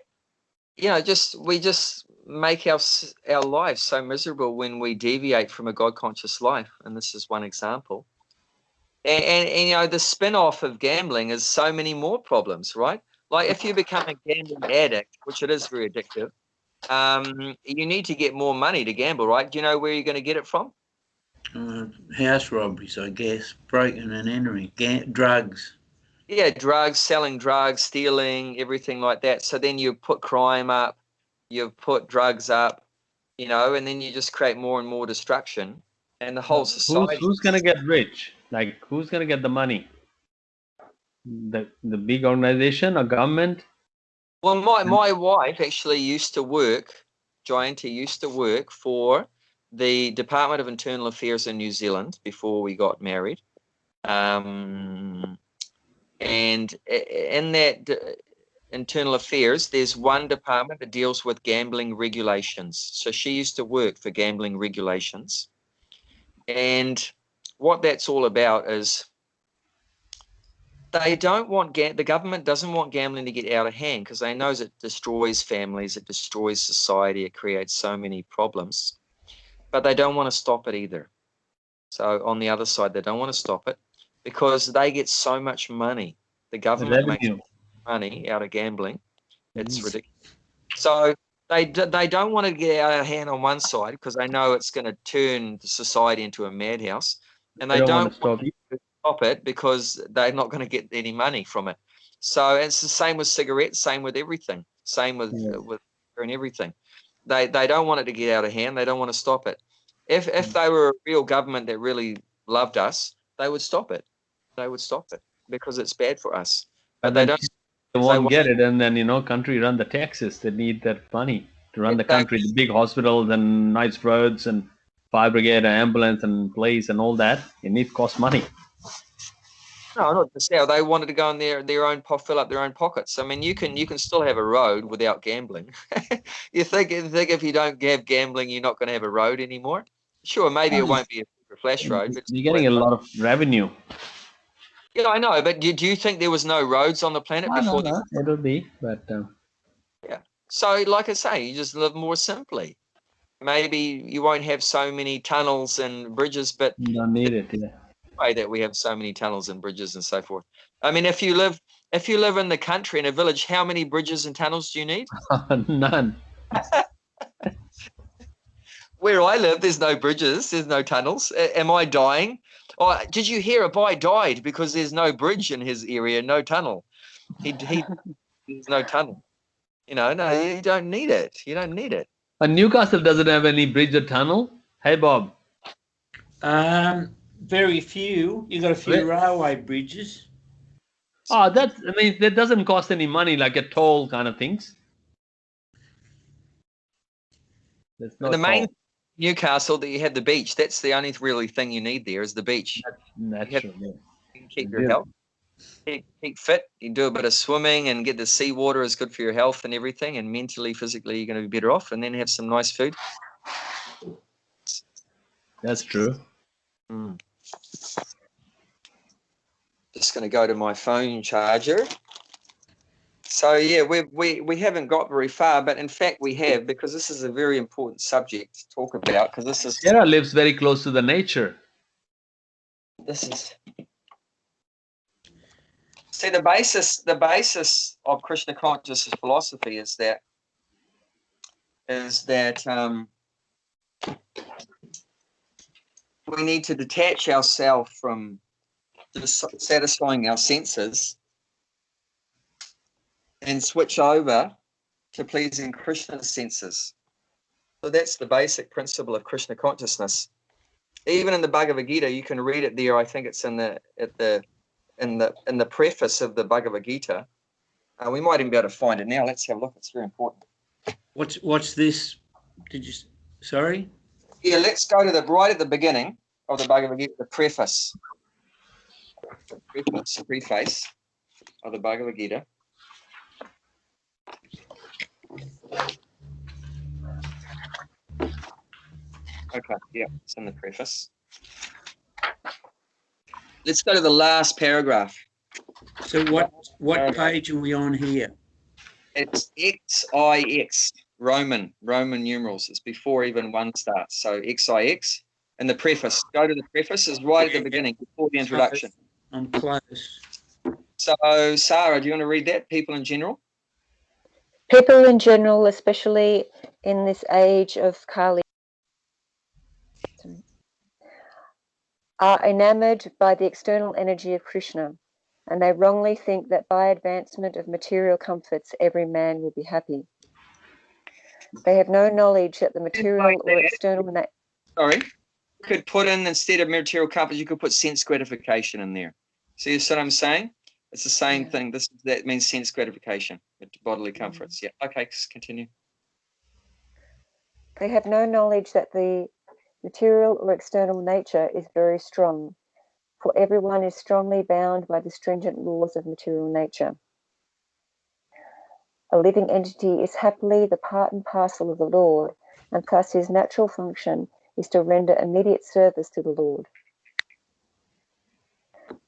we just make our lives so miserable when we deviate from a God-conscious life, and this is one example. And the spin-off of gambling is so many more problems, right? Like if you become a gambling addict, which it is very addictive, you need to get more money to gamble, right? Do you know where you're going to get it from? House robberies, I guess, breaking and entering, drugs. Yeah, drugs, selling drugs, stealing, everything like that. So then you put crime up, you put drugs up, and then you just create more and more destruction, and the whole society. Who's going to get rich? Like, who's going to get the money? The big organization or government? Well, my wife actually used to work, Jayanti used to work for the Department of Internal Affairs in New Zealand before we got married. And in that Internal Affairs, there's one department that deals with gambling regulations. So she used to work for gambling regulations. And what that's all about is they don't want the government doesn't want gambling to get out of hand because they know it destroys families, it destroys society, it creates so many problems. But they don't want to stop it either. So on the other side, they don't want to stop it because they get so much money. The government makes money out of gambling. It's ridiculous. So they don't want to get out of hand on one side because they know it's going to turn the society into a madhouse, and they don't want to stop it because they're not going to get any money from it. So it's the same with cigarettes, same with everything, same with and everything. They don't want it to get out of hand. They don't want to stop it. If they were a real government that really loved us, they would stop it. They would stop it because it's bad for us. But they don't. They won't get it, and then country run the taxes. They need that money to run the country, the big hospitals and nice roads and fire brigade and ambulance and police and all that. It needs cost money. No, not just now. They wanted to go in their own fill up their own pockets. I mean, you can still have a road without gambling. You think if you don't have gambling, you're not going to have a road anymore? Sure, maybe it won't be a flash road, but you're getting a lot of revenue. Yeah, I know, but do you think there was no roads on the planet before? No, it'll be, but yeah. So, like I say, you just live more simply. Maybe you won't have so many tunnels and bridges, but you don't need it. Yeah. Way that we have so many tunnels and bridges and so forth. I mean, if you live in the country in a village, how many bridges and tunnels do you need? None. Where I live, there's no bridges, there's no tunnels. Am I dying? Oh, did you hear Abhay died because there's no bridge in his area, no tunnel. There's no tunnel. No, you don't need it. You don't need it. And Newcastle doesn't have any bridge or tunnel. Hey, Bob. Very few. You got a few railway bridges. Oh, that doesn't cost any money, like a toll kind of things. No the main Newcastle that you have the beach. That's the only really thing you need there is the beach. That's true. You can keep your health, keep fit. You do a bit of swimming and get the seawater is good for your health and everything. And mentally, physically, you're going to be better off. And then have some nice food. That's true. Just going to go to my phone charger. So yeah, we haven't got very far, but in fact we have, because this is a very important subject to talk about. Because this is Sarah lives very close to the nature. See the basis of Krishna consciousness philosophy is that we need to detach ourselves from just satisfying our senses and switch over to pleasing Krishna's senses. So that's the basic principle of Krishna consciousness. Even in the Bhagavad Gita, you can read it there. I think it's in the preface of the Bhagavad Gita. We might even be able to find it now. Let's have a look. It's very important. What's this? Sorry? Yeah, let's go to right at the beginning of the Bhagavad Gita, the preface. The preface of the Bhagavad Gita. Okay, yeah, it's in the preface. Let's go to the last paragraph. So what page are we on here? It's XIX, Roman numerals. It's before even one starts. So XIX, and the preface. Go to the preface. Is right at the beginning, before the introduction. I'm close. So, Sarah, do you want to read that? People in general. People in general, especially in this age of Kali, are enamored by the external energy of Krishna, and they wrongly think that by advancement of material comforts, every man will be happy. They have no knowledge that the material or external... Sorry. You could put in, instead of material comforts, you could put sense gratification in there. See what I'm saying? It's the same thing. That means sense gratification, bodily comforts. Yeah. Okay, continue. They have no knowledge that the material or external nature is very strong, for everyone is strongly bound by the stringent laws of material nature. A living entity is happily the part and parcel of the Lord, and thus his natural function is to render immediate service to the Lord.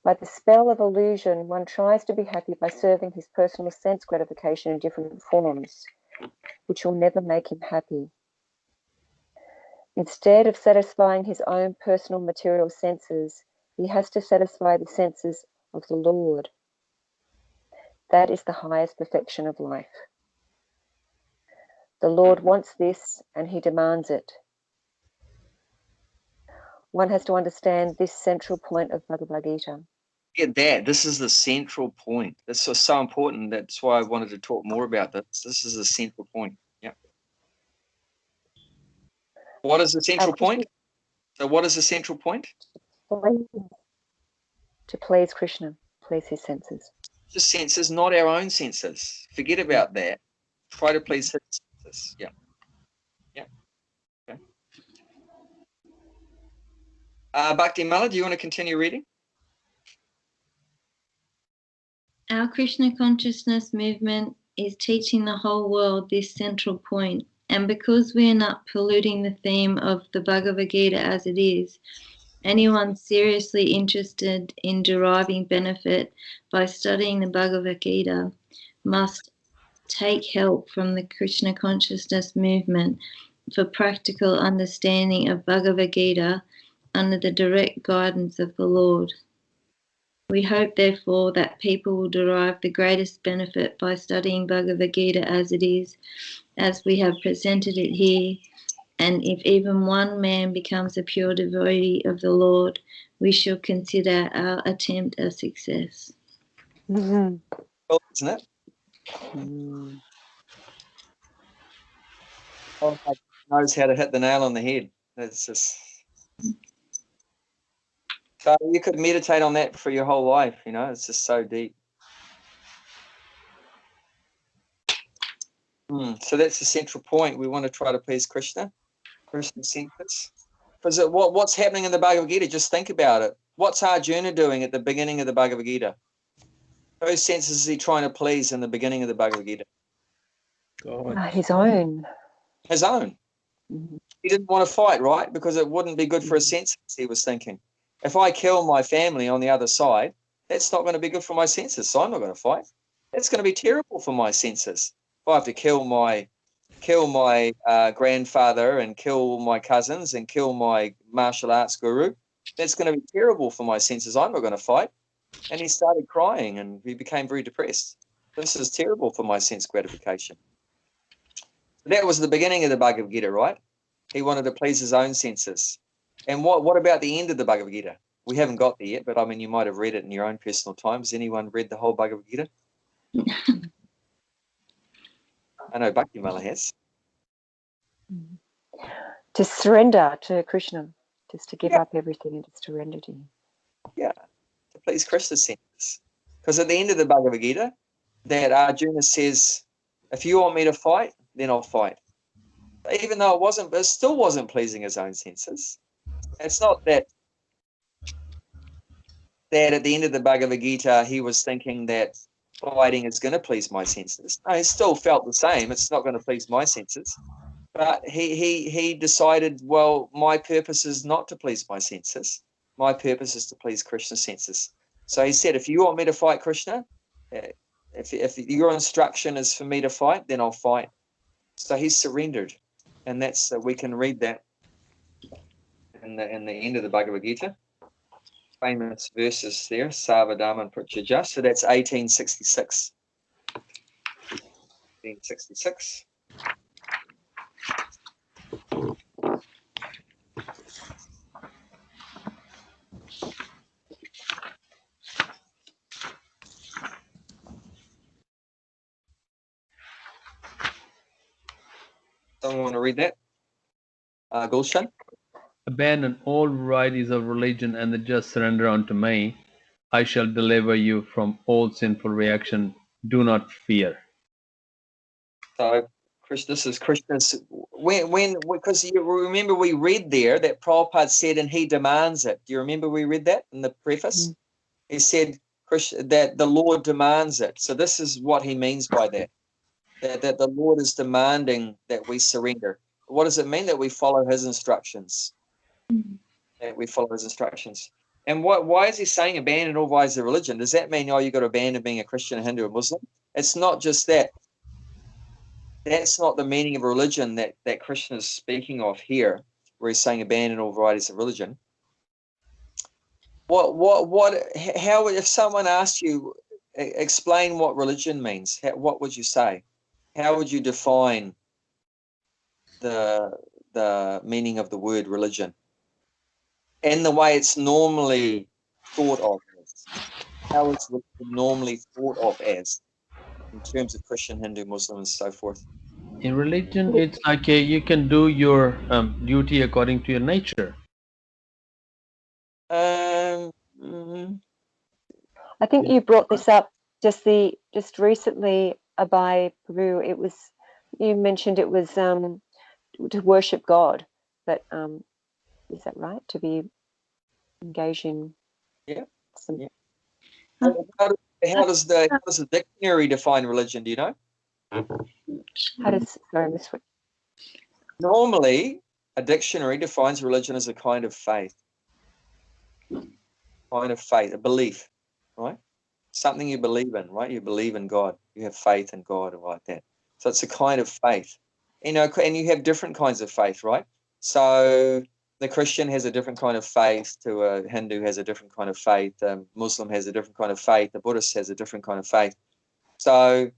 By the spell of illusion, one tries to be happy by serving his personal sense gratification in different forms, which will never make him happy. Instead of satisfying his own personal material senses, he has to satisfy the senses of the Lord. That is the highest perfection of life. The Lord wants this, and he demands it. One has to understand this central point of Bhagavad Gita. Get that. This is the central point. This is so important. That's why I wanted to talk more about this. This is the central point. Yeah. What is the central point? So what is the central point? To please Krishna, please his senses. Just senses, not our own senses. Forget about that. Try to please his senses. Yeah. Yeah. Okay. Bhakti Mala, do you want to continue reading? Our Krishna consciousness movement is teaching the whole world this central point, and because we are not polluting the theme of the Bhagavad Gita as it is, anyone seriously interested in deriving benefit by studying the Bhagavad Gita must take help from the Krishna consciousness movement for practical understanding of Bhagavad Gita under the direct guidance of the Lord. We hope, therefore, that people will derive the greatest benefit by studying Bhagavad Gita as it is, as we have presented it here, and if even one man becomes a pure devotee of the Lord, we shall consider our attempt a success. Cool, isn't it? Oh, knows how to hit the nail on the head. That's just... So you could meditate on that for your whole life, you know, it's just so deep. So that's the central point. We want to try to please Krishna, Krishna senses. Because what's happening in the Bhagavad Gita, just think about it. What's Arjuna doing at the beginning of the Bhagavad Gita? Whose senses is he trying to please in the beginning of the Bhagavad Gita? His own. His own. He didn't want to fight, right? Because it wouldn't be good for his senses, he was thinking. If I kill my family on the other side, that's not going to be good for my senses, so I'm not going to fight. That's going to be terrible for my senses. If I have to kill my grandfather and kill my cousins and kill my martial arts guru, that's going to be terrible for my senses. I'm not going to fight. And he started crying and he became very depressed. This is terrible for my sense gratification. That was the beginning of the Bhagavad Gita, right? He wanted to please his own senses. And what about the end of the Bhagavad Gita? We haven't got there yet, but I mean, you might have read it in your own personal time. Has anyone read the whole Bhagavad Gita? I know Bhakti Mala has. To surrender to Krishna, just to give up everything and just surrender to him. Yeah, to please Krishna's senses. Because at the end of the Bhagavad Gita, that Arjuna says, if you want me to fight, then I'll fight. Even though it still wasn't pleasing his own senses. It's not that at the end of the Bhagavad Gita, he was thinking that fighting is going to please my senses. No, he still felt the same. It's not going to please my senses. But he decided, well, my purpose is not to please my senses. My purpose is to please Krishna's senses. So he said, if you want me to fight Krishna, If your instruction is for me to fight, then I'll fight. So he's surrendered, and that's we can read that in the end of the Bhagavad Gita. Famous verses there, Savadharman Prityaja. So that's 1866. 1866. Someone want to read that? Gulshan? Abandon all varieties of religion and just surrender unto me. I shall deliver you from all sinful reaction. Do not fear. So, this is Krishna's. Because you remember we read there that Prabhupada said, and he demands it. Do you remember we read that in the preface? He said that the Lord demands it. So this is what he means by that. That the Lord is demanding that we surrender. What does it mean? That we follow his instructions. That we follow his instructions. And why is he saying abandon all varieties of religion? Does that mean, you've got to abandon being a Christian, a Hindu, or Muslim? It's not just that. That's not the meaning of religion that Krishna is speaking of here, where he's saying abandon all varieties of religion. How, if someone asked you, explain what religion means, what would you say? How would you define the meaning of the word religion and the way it's normally thought of as? How is religion normally thought of as in terms of Christian, Hindu, Muslim, and so forth? In religion, it's like you can do your duty according to your nature. Mm, I think you brought this up just recently, Abhay Prabhu. It was, you mentioned it was to worship God, but is that right? To be engaged in some. Yeah. How does the dictionary define religion? Do you know? How does, sorry, Miss? Normally, a dictionary defines religion as a kind of faith. A belief, right? Something you believe in, right? You believe in God. You have faith in God, or like that. So it's a kind of faith, and you have different kinds of faith, right? So the Christian has a different kind of faith to a Hindu has a different kind of faith. A Muslim has a different kind of faith. A Buddhist has a different kind of faith. So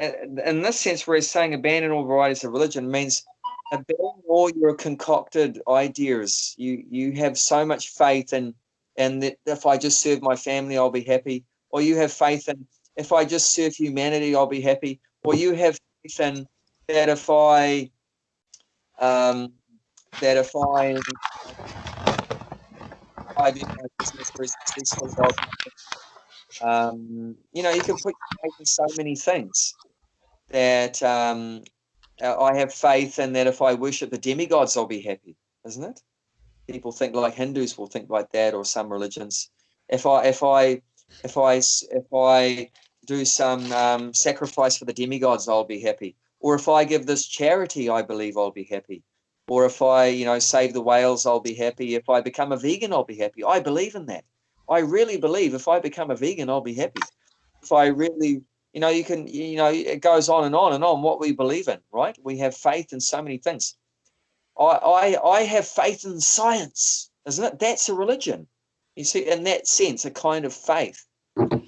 in this sense, where he's saying abandon all varieties of religion means abandon all your concocted ideas. You have so much faith in that if I just serve my family, I'll be happy. Or you have faith in if I just serve humanity, I'll be happy. Or you have faith in that if I do my business very successfully, I'll be happy. You can put your faith in so many things that I have faith in that if I worship the demigods, I'll be happy, isn't it? People think like Hindus will think like that, or some religions. If I do some sacrifice for the demigods, I'll be happy. Or if I give this charity, I believe I'll be happy. Or if I, save the whales, I'll be happy. If I become a vegan, I'll be happy. I believe in that. I really believe if I become a vegan, I'll be happy. If I really, it goes on and on and on what we believe in, right? We have faith in so many things. I have faith in science, isn't it? That's a religion. You see, in that sense, a kind of faith, a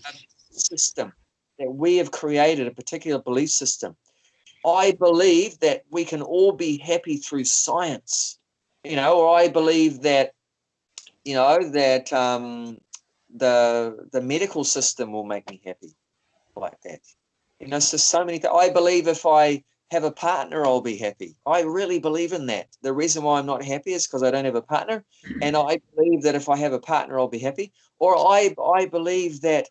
system that we have created, a particular belief system. I believe that we can all be happy through science, or I believe that, the medical system will make me happy, like that. So many things. I believe if I have a partner, I'll be happy. I really believe in that. The reason why I'm not happy is because I don't have a partner, and I believe that if I have a partner, I'll be happy. Or I believe that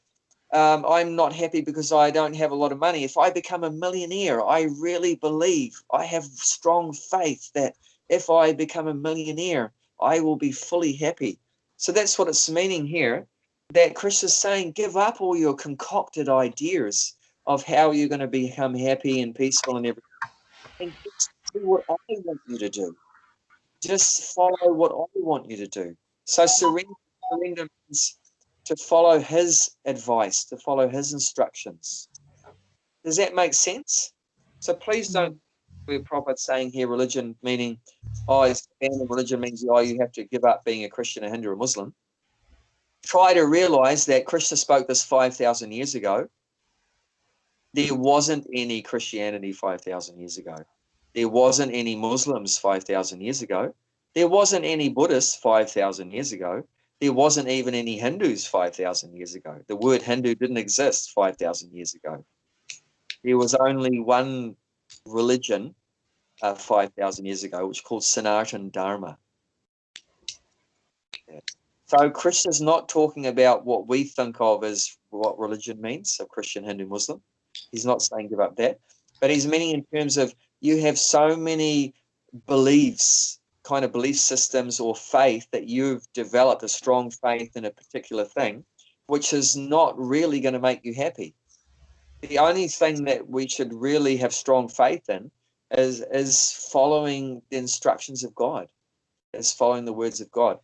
I'm not happy because I don't have a lot of money. If I become a millionaire, I really believe, I have strong faith that if I become a millionaire, I will be fully happy. So that's what it's meaning here, that Krishna's saying, give up all your concocted ideas of how you're going to become happy and peaceful and everything, and just do what I want you to do. Just follow what I want you to do. So surrender means to follow his advice, to follow his instructions. Does that make sense? So please don't be proper saying here religion meaning, religion means, you have to give up being a Christian, a Hindu, or Muslim. Try to realize that Krishna spoke this 5,000 years ago. There wasn't any Christianity 5,000 years ago. There wasn't any Muslims 5,000 years ago. There wasn't any Buddhists 5,000 years ago. There wasn't even any Hindus 5,000 years ago. The word Hindu didn't exist 5,000 years ago. There was only one religion 5,000 years ago, which is called Sanatana Dharma. So Krishna's not talking about what we think of as what religion means, so Christian, Hindu, Muslim. He's not saying give up that. But he's meaning in terms of you have so many beliefs, kind of belief systems or faith that you've developed a strong faith in a particular thing, which is not really going to make you happy. The only thing that we should really have strong faith in is following the instructions of God, is following the words of God.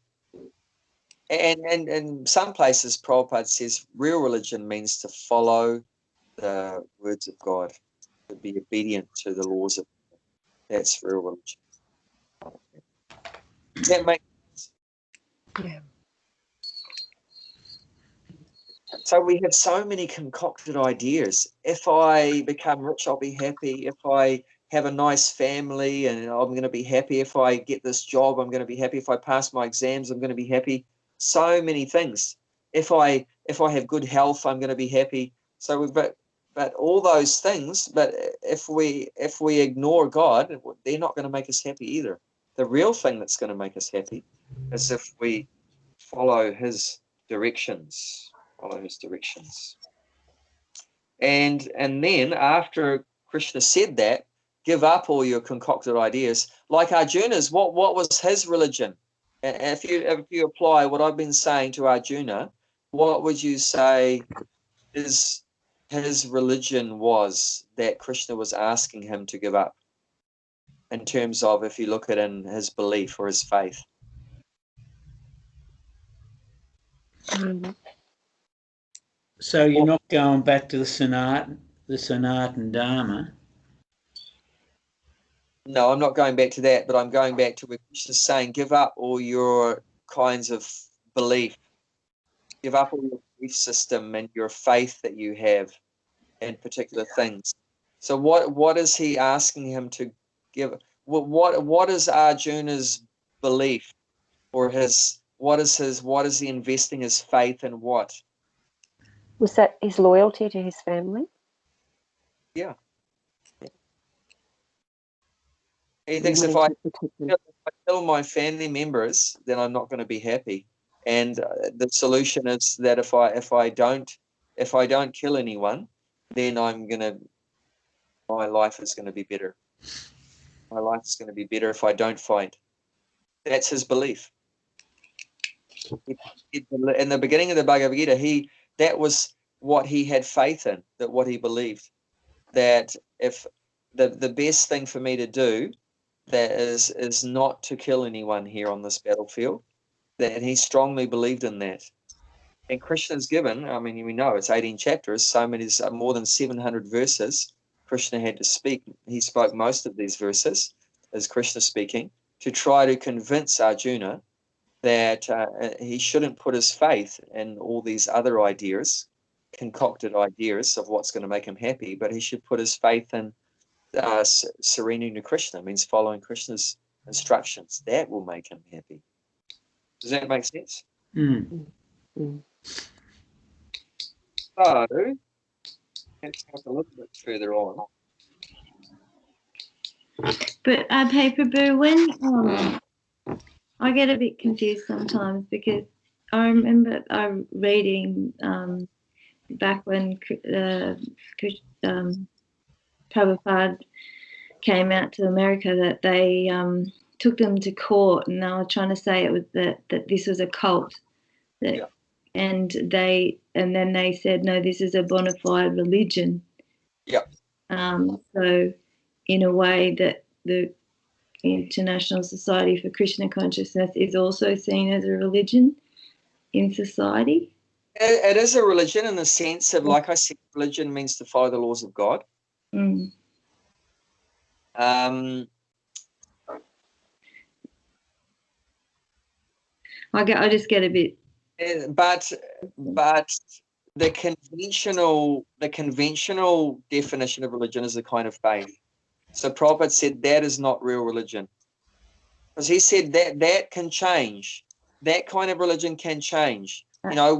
And in some places, Prabhupada says real religion means to follow the words of God, to be obedient to the laws of God. That's real religion. Does that make sense? Yeah. So we have so many concocted ideas. If I become rich, I'll be happy. If I have a nice family, and I'm going to be happy. If I get this job, I'm going to be happy. If I pass my exams, I'm going to be happy. So many things. If I have good health, I'm going to be happy. So, but all those things. But if we ignore God, they're not going to make us happy either. The real thing that's going to make us happy is if we follow His directions. Follow His directions. And then after Krishna said that, give up all your concocted ideas. Like Arjuna's, what was his religion? And if you apply what I've been saying to Arjuna, what would you say his religion was that Krishna was asking him to give up? In terms of, if you look at in his belief or his faith. So you're not going back to the Sanatana Dharma? No, I'm not going back to that, but I'm going back to where Krishna's saying, give up all your kinds of belief. Give up all your belief system and your faith that you have in particular things. So what is he asking him to give? What is Arjuna's belief, or what is he investing his faith in? What Was that his loyalty to his family? Yeah. He thinks if I kill my family members, then I'm not going to be happy. And the solution is that if I don't kill anyone, then my life is going to be better. My life is going to be better if I don't fight. That's his belief. In the beginning of the Bhagavad Gita, that was what he had faith in, that what he believed, that if the best thing for me to do, that is not to kill anyone here on this battlefield, that he strongly believed in that. And Krishna's given, I mean, we know it's 18 chapters, so many, more than 700 verses Krishna had to speak. He spoke most of these verses as Krishna speaking to try to convince Arjuna that he shouldn't put his faith in all these other ideas, concocted ideas of what's going to make him happy, but he should put his faith in surrendering to Krishna, means following Krishna's instructions. That will make him happy. Does that make sense? Mm. Mm. So let's talk a little bit further on. But Abhay Prabhu, when I get a bit confused sometimes, because I remember I'm reading back when Prabhupada came out to America, that they took them to court, and they were trying to say it was that this was a cult, and then they said, no, this is a bona fide religion. So in a way that the International Society for Krishna Consciousness is also seen as a religion in society. It is a religion in the sense of, like I said, religion means to follow the laws of God. Mm. I just get a bit. But the conventional definition of religion is a kind of faith. So Prabhupada said that is not real religion, because he said that can change. That kind of religion can change. You know,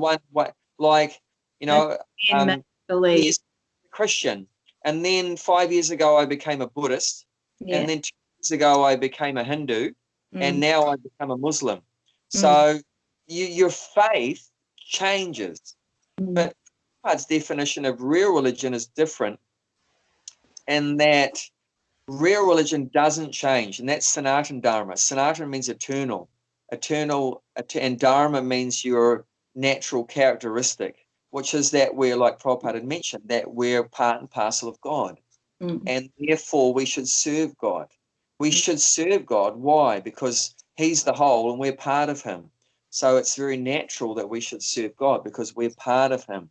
Believe. yes, Christian, and then 5 years ago I became a Buddhist, Yeah. and then 2 years ago I became a Hindu, and now I become a Muslim. So your faith changes, but Prabhupada's definition of real religion is different, in that real religion doesn't change, and that's Sanatan Dharma. Sanatan means eternal, and Dharma means your natural characteristic, which is that we're, like Prabhupada had mentioned, that we're part and parcel of God, and therefore we should serve God. We should serve God. Why? Because He's the whole and we're part of Him. So it's very natural that we should serve God because we're part of Him.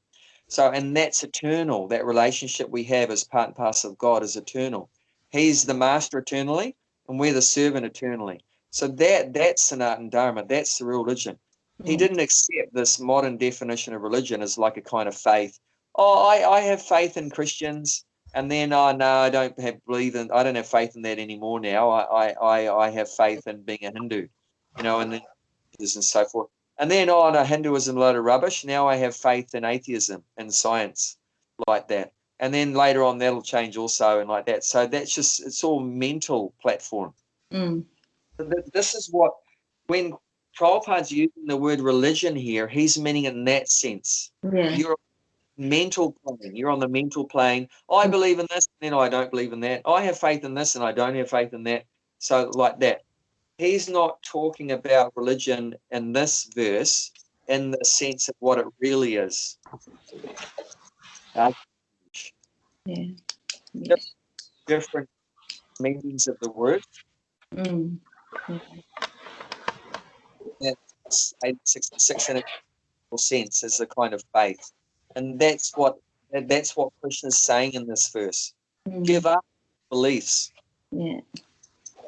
So, and that's eternal. That relationship we have as part and parcel of God is eternal. He's the master eternally, and we're the servant eternally. So that's Sanatan Dharma. That's the real religion. He didn't accept this modern definition of religion as like a kind of faith. Oh, I have faith in Christians, and then no, I don't have faith in that anymore now. I have faith in being a Hindu, and then and so forth. And then no, Hinduism, a load of rubbish. Now I have faith in atheism and science, like that. And then later on that'll change also, and like that. So that's just, it's all mental platform. This is what, when Prabhupada's using the word religion here, he's meaning it in that sense. Yeah. You're mental plane. You're on the mental plane. I believe in this, and then I don't believe in that. I have faith in this, and I don't have faith in that. So like that. He's not talking about religion in this verse in the sense of what it really is. Yeah. Different meanings of the word. That's 866 in a sense is a kind of faith, and that's what Krishna is saying in this verse. Give up beliefs. Yeah.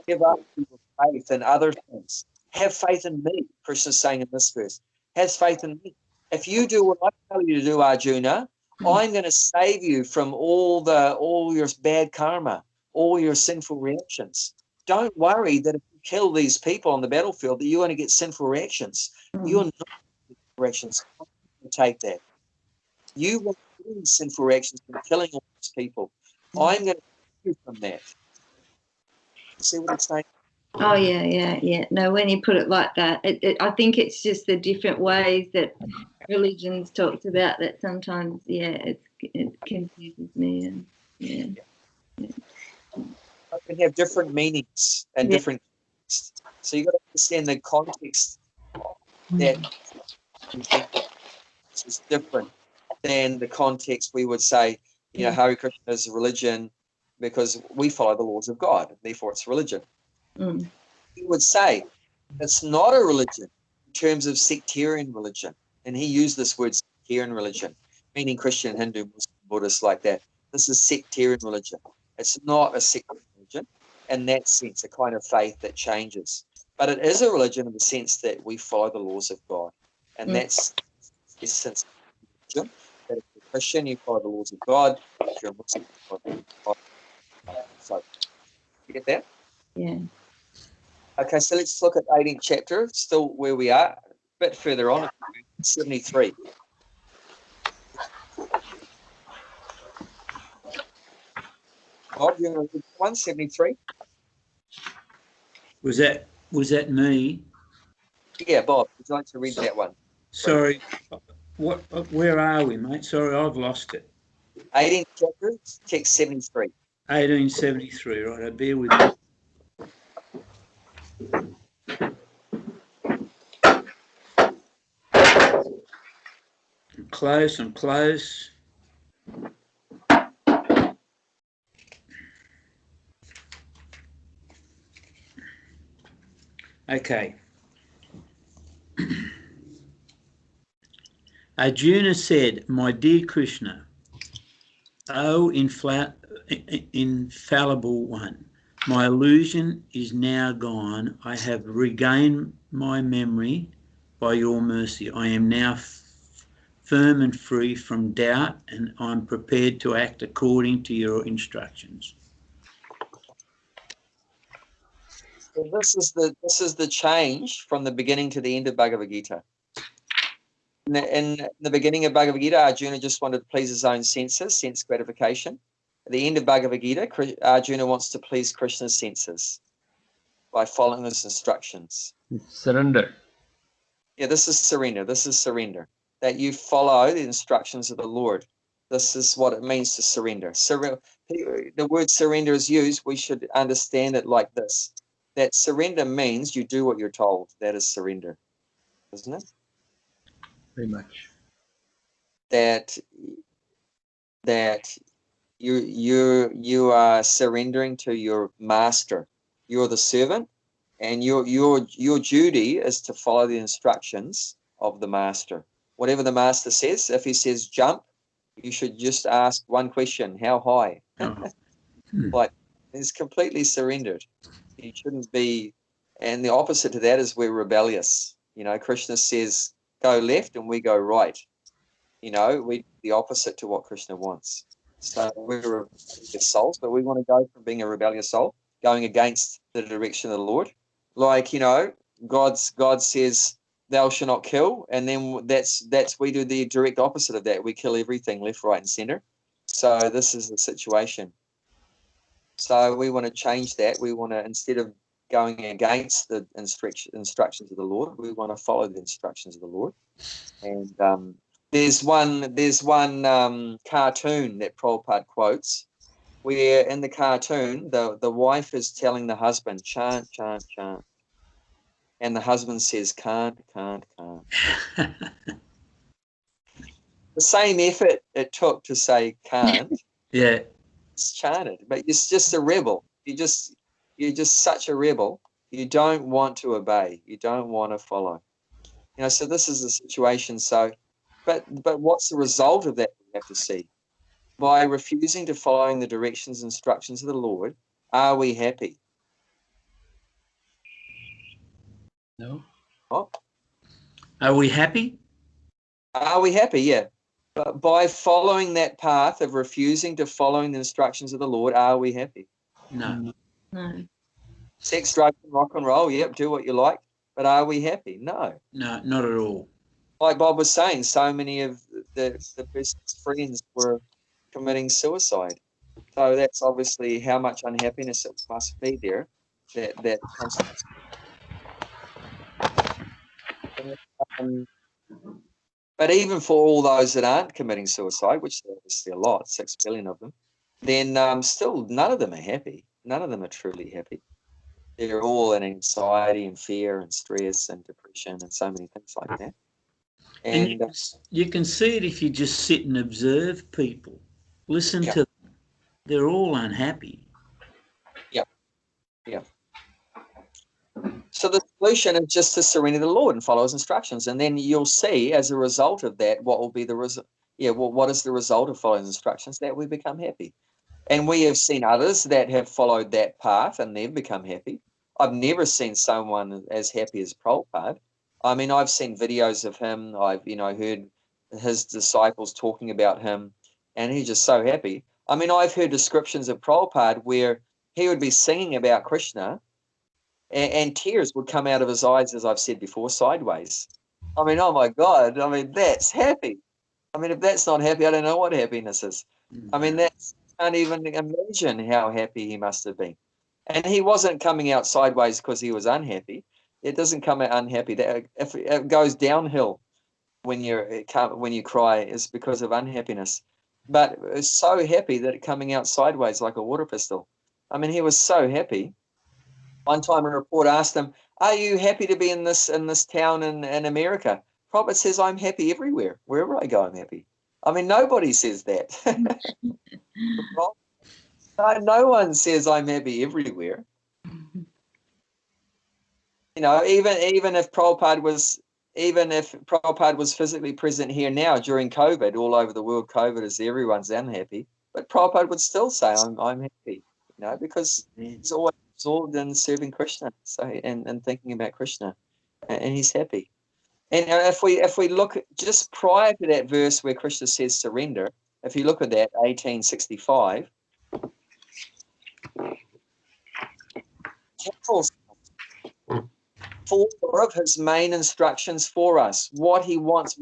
Give up your faith in other things. Have faith in me. Krishna is saying in this verse. Have faith in me. If you do what I tell you to do, Arjuna, I'm going to save you from all your bad karma, all your sinful reactions. Don't worry that if you kill these people on the battlefield, that you're going to get sinful reactions. You're not getting reactions. I'm going to take that. You will get sinful reactions from killing all these people. I'm going to save you from that. See what I'm saying? Oh, yeah. No, when you put it like that, I think it's just the different ways that religions talked about that sometimes, it confuses me. And, yeah. It can have different meanings and different contexts. So you've got to understand the context that is different than the context we would say, Hare Krishna is a religion because we follow the laws of God, therefore it's religion. He would say it's not a religion in terms of sectarian religion. And he used this word sectarian religion, meaning Christian, Hindu, Muslim, Buddhist, like that. This is sectarian religion. It's not a sectarian religion in that sense, a kind of faith that changes. But it is a religion in the sense that we follow the laws of God. And that's the essence of religion. That if you're a Christian, you follow the laws of God. If you're a Muslim, you follow the laws of God. So, you get that? Yeah. Okay, so let's look at 18th chapter, still where we are, a bit further on, 73. Bob, you want to read 173? Was that me? Yeah, Bob, would you like to read that one? Sorry, where are we, mate? Sorry, I've lost it. 18th chapter, text 73. 1873, right, bear with me. I'm close. Okay. Arjuna said, "My dear Krishna, O infallible one, my illusion is now gone. I have regained my memory by your mercy. I am now firm and free from doubt, and I'm prepared to act according to your instructions." So this is the change from the beginning to the end of Bhagavad Gita. In the beginning of Bhagavad Gita, Arjuna just wanted to please his own senses, sense gratification. At the end of Bhagavad Gita, Arjuna wants to please Krishna's senses by following his instructions. Surrender. Yeah, this is surrender. This is surrender. That you follow the instructions of the Lord. This is what it means to surrender. The word surrender is used. We should understand it like this. That surrender means you do what you're told. That is surrender, isn't it? Very much. That you are surrendering to your master. You're the servant, and your duty is to follow the instructions of the master. Whatever the master says, if he says jump, you should just ask one question: how high? Like, it's completely surrendered. You shouldn't be. And the opposite to that is we're rebellious. You know, Krishna says go left and we go right. You know, we the opposite to what Krishna wants. So we're rebellious souls, but we want to go from being a rebellious soul, going against the direction of the Lord. Like, you know, God says thou shalt not kill, and then that's we do the direct opposite of that. We kill everything left, right, and center. So this is the situation. So we want to change that. We want to, instead of going against the instructions of the Lord, we want to follow the instructions of the Lord. And there's one cartoon that Prabhupada quotes, where in the cartoon the wife is telling the husband, chant, chant, chant. And the husband says, can't. The same effort it took to say can't. Yeah. It's chanted, but it's just a rebel. You're just such a rebel. You don't want to obey. You don't want to follow. You know, so this is the situation. So, but what's the result of that? We have to see. By refusing to following the directions and instructions of the Lord, are we happy? No. Oh. Are we happy? Are we happy? Yeah. But by following that path of refusing to following the instructions of the Lord, are we happy? No. No. Sex, drugs, and rock and roll, yep, do what you like. But are we happy? No. No, not at all. Like Bob was saying, so many of the person's friends were committing suicide. So that's obviously how much unhappiness it must be there. That constant. But even for all those that aren't committing suicide, which are obviously a lot, 6 billion of them, then still none of them are happy. None of them are truly happy. They're all in anxiety and fear and stress and depression and so many things like that. And you can see it if you just sit and observe people. Listen to them. They're all unhappy. Yeah. So the solution is just to surrender to the Lord and follow his instructions. And then you'll see, as a result of that, what will be the result. Yeah, well, what is the result of following the instructions? That we become happy. And we have seen others that have followed that path and they've become happy. I've never seen someone as happy as Prabhupada. I mean, I've seen videos of him. I've, heard his disciples talking about him, and he's just so happy. I mean, I've heard descriptions of Prabhupada where he would be singing about Krishna, and tears would come out of his eyes, as I've said before, sideways. I mean, oh my God. I mean, that's happy. I mean, if that's not happy, I don't know what happiness is. I mean, can't even imagine how happy he must have been. And he wasn't coming out sideways because he was unhappy. It doesn't come out unhappy. If it goes downhill when you cry, is because of unhappiness. But it's so happy that it's coming out sideways like a water pistol. I mean, he was so happy. One time a reporter asked him, are you happy to be in this town in America? Prabhupada says, I'm happy everywhere. Wherever I go, I'm happy. I mean, nobody says that. No one says I'm happy everywhere. You know, even if Prabhupada was even if Prabhupada was physically present here now during COVID, all over the world, COVID is everyone's unhappy, but Prabhupada would still say, I'm happy, because he's always absorbed in serving Krishna, and thinking about Krishna, and he's happy. And if we look just prior to that verse where Krishna says surrender, if you look at that, 1865, tells four of his main instructions for us, what he wants,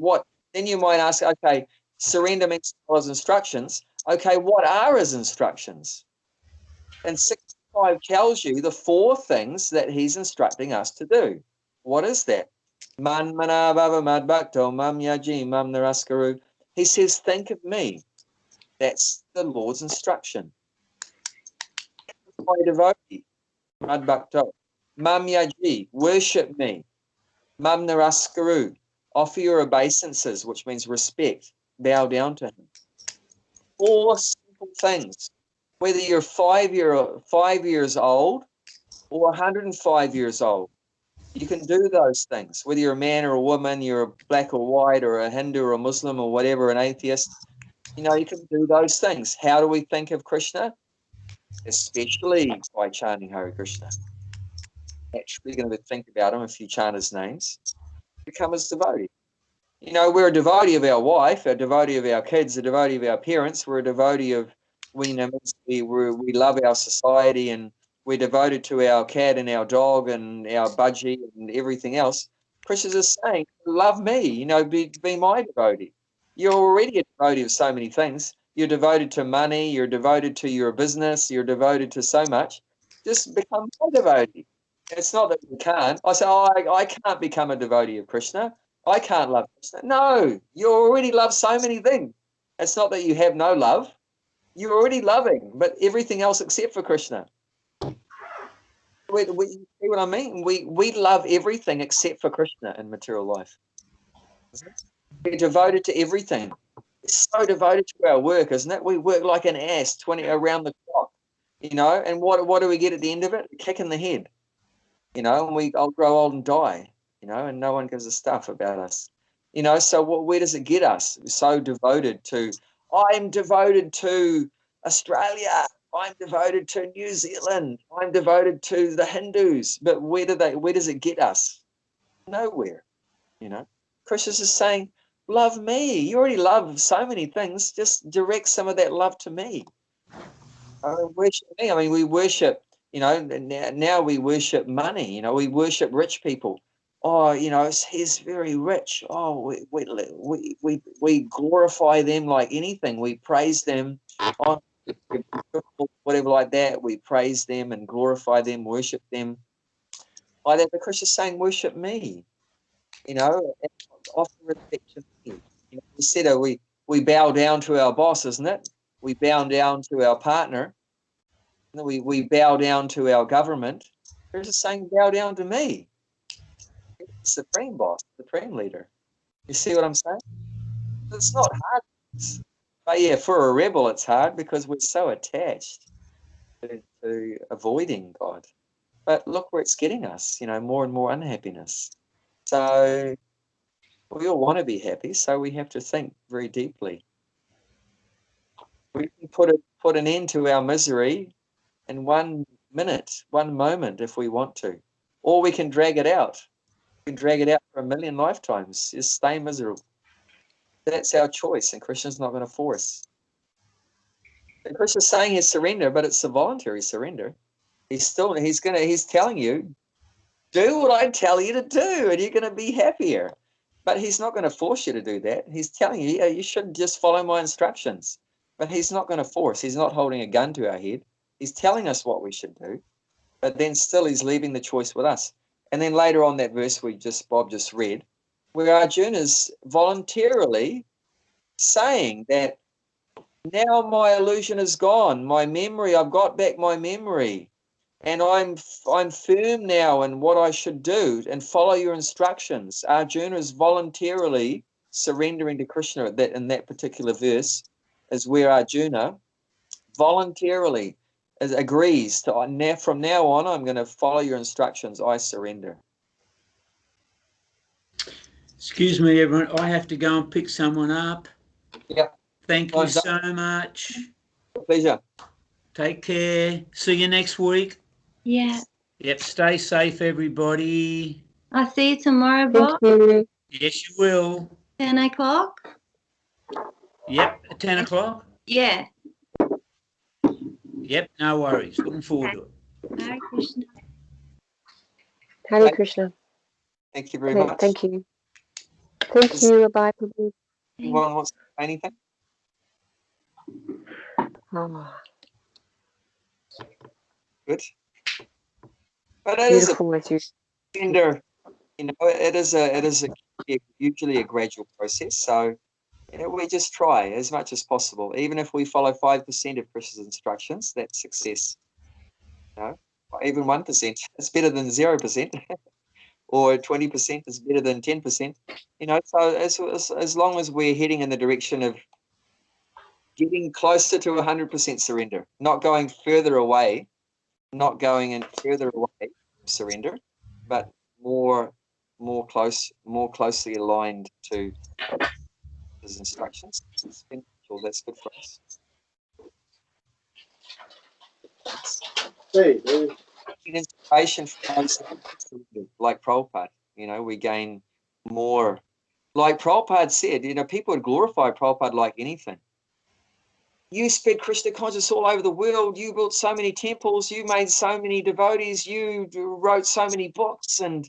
then you might ask, okay, surrender means follow his instructions. Okay, what are his instructions? And 65 tells you the four things that he's instructing us to do. What is that? Man mana bhava mad bhakto mam yaji mam naraskaru. He says, think of me. That's the Lord's instruction. My devotee, mad bhakto. Mam yaji, worship me. Mam naraskaru, offer your obeisances, which means respect, bow down to him. Four simple things. Whether you're 5 years old or 105 years old, you can do those things. Whether you're a man or a woman, you're black or white, or a Hindu or a Muslim or whatever, an atheist, you can do those things. How do we think of Krishna? Especially by chanting Hare Krishna. Actually going to think about him if you chant his names. Become his devotee. We're a devotee of our wife, a devotee of our kids, a devotee of our parents. We're a devotee of, we love our society, and we're devoted to our cat and our dog and our budgie and everything else. Krishna is saying, love me, be my devotee. You're already a devotee of so many things. You're devoted to money, you're devoted to your business, you're devoted to so much. Just become my devotee. It's not that we can't. I say, I can't become a devotee of Krishna. I can't love Krishna. No, you already love so many things. It's not that you have no love. You're already loving, but everything else except for Krishna. We see what I mean? We love everything except for Krishna in material life. We're devoted to everything. We're so devoted to our work, isn't it? We work like an ass 20 around the clock, and what do we get at the end of it? A kick in the head, and I'll grow old and die. And no one gives a stuff about us. So where does it get us? We're so devoted to, I'm devoted to Australia, I'm devoted to New Zealand, I'm devoted to the Hindus. But where does it get us? Nowhere. Krishna is saying, love me. You already love so many things. Just direct some of that love to me. Worship me. I mean, we worship, now we worship money. We worship rich people. Oh, he's very rich. Oh, we glorify them like anything. We praise them. Oh, whatever like that. We praise them and glorify them, worship them. Like that, but Krishna's saying, worship me. Offer respect to me. We said we bow down to our boss, isn't it? We bow down to our partner. We bow down to our government. Krishna's saying, bow down to me. Supreme boss, supreme leader. You see what I'm saying? It's not hard. But yeah, for a rebel, it's hard because we're so attached to avoiding God. But look where it's getting us, more and more unhappiness. So we all want to be happy, so we have to think very deeply. We can put an end to our misery in 1 minute, 1 moment if we want to. Or we can drag it out. We can drag it out for 1,000,000 lifetimes. Just stay miserable. That's our choice, and Krishna's not going to force. And Krishna's saying his surrender, but it's a voluntary surrender. He's telling you, do what I tell you to do, and you're going to be happier. But he's not going to force you to do that. He's telling you, you should just follow my instructions. But he's not going to force. He's not holding a gun to our head. He's telling us what we should do. But then still he's leaving the choice with us. And then later on that verse Bob just read, where Arjuna is voluntarily saying that now my illusion is gone. My memory, I've got back my memory. And I'm firm now in what I should do and follow your instructions. Arjuna is voluntarily surrendering to Krishna in that particular verse, is where Arjuna voluntarily agrees to, from now on, I'm going to follow your instructions. I surrender. Excuse me, everyone. I have to go and pick someone up. Yeah. Thank you so much. Pleasure. Take care. See you next week. Yeah. Yep. Stay safe, everybody. I'll see you tomorrow, Thank Bob. you. Yes, you will. 10 o'clock. Yep. At 10 o'clock. Yeah. Yep. No worries. Looking forward to it. Hare Krishna. Hare Krishna. Thank you very much. Thank you. Thank you, Abhay Prabhu. Anyone wants to say anything? Oh, Good. But it is a beautiful as you. tender, you know, it is usually a gradual process. So, you know, we just try as much as possible. Even if we follow 5% of Krishna's instructions, that's success. You know, or even 1%, it's better than 0%. Or 20% is better than 10%. You know, so as long as we're heading in the direction of getting closer to 100% surrender, not going further away, not going in further away from surrender, but more closely aligned to his instructions. It's beneficial. That's good for us. Inspiration from those like Prabhupada, you know, we gain more. Like Prabhupada said, you know, people would glorify Prabhupada like anything. You spread Krishna consciousness all over the world. You built so many temples. You made so many devotees. You wrote so many books and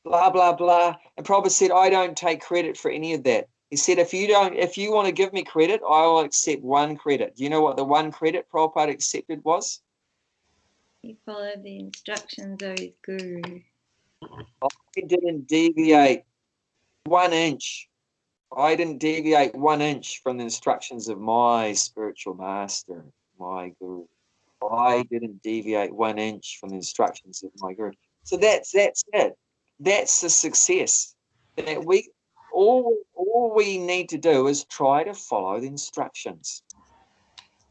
blah, blah, blah. And Prabhupada said, I don't take credit for any of that. He said, if you want to give me credit, I will accept one credit. Do you know what the one credit Prabhupada accepted was? He followed the instructions of his guru. I didn't deviate 1 inch. I didn't deviate 1 inch from the instructions of my spiritual master, my guru. I didn't deviate 1 inch from the instructions of my guru. So that's it. That's the success. That we all we need to do is try to follow the instructions.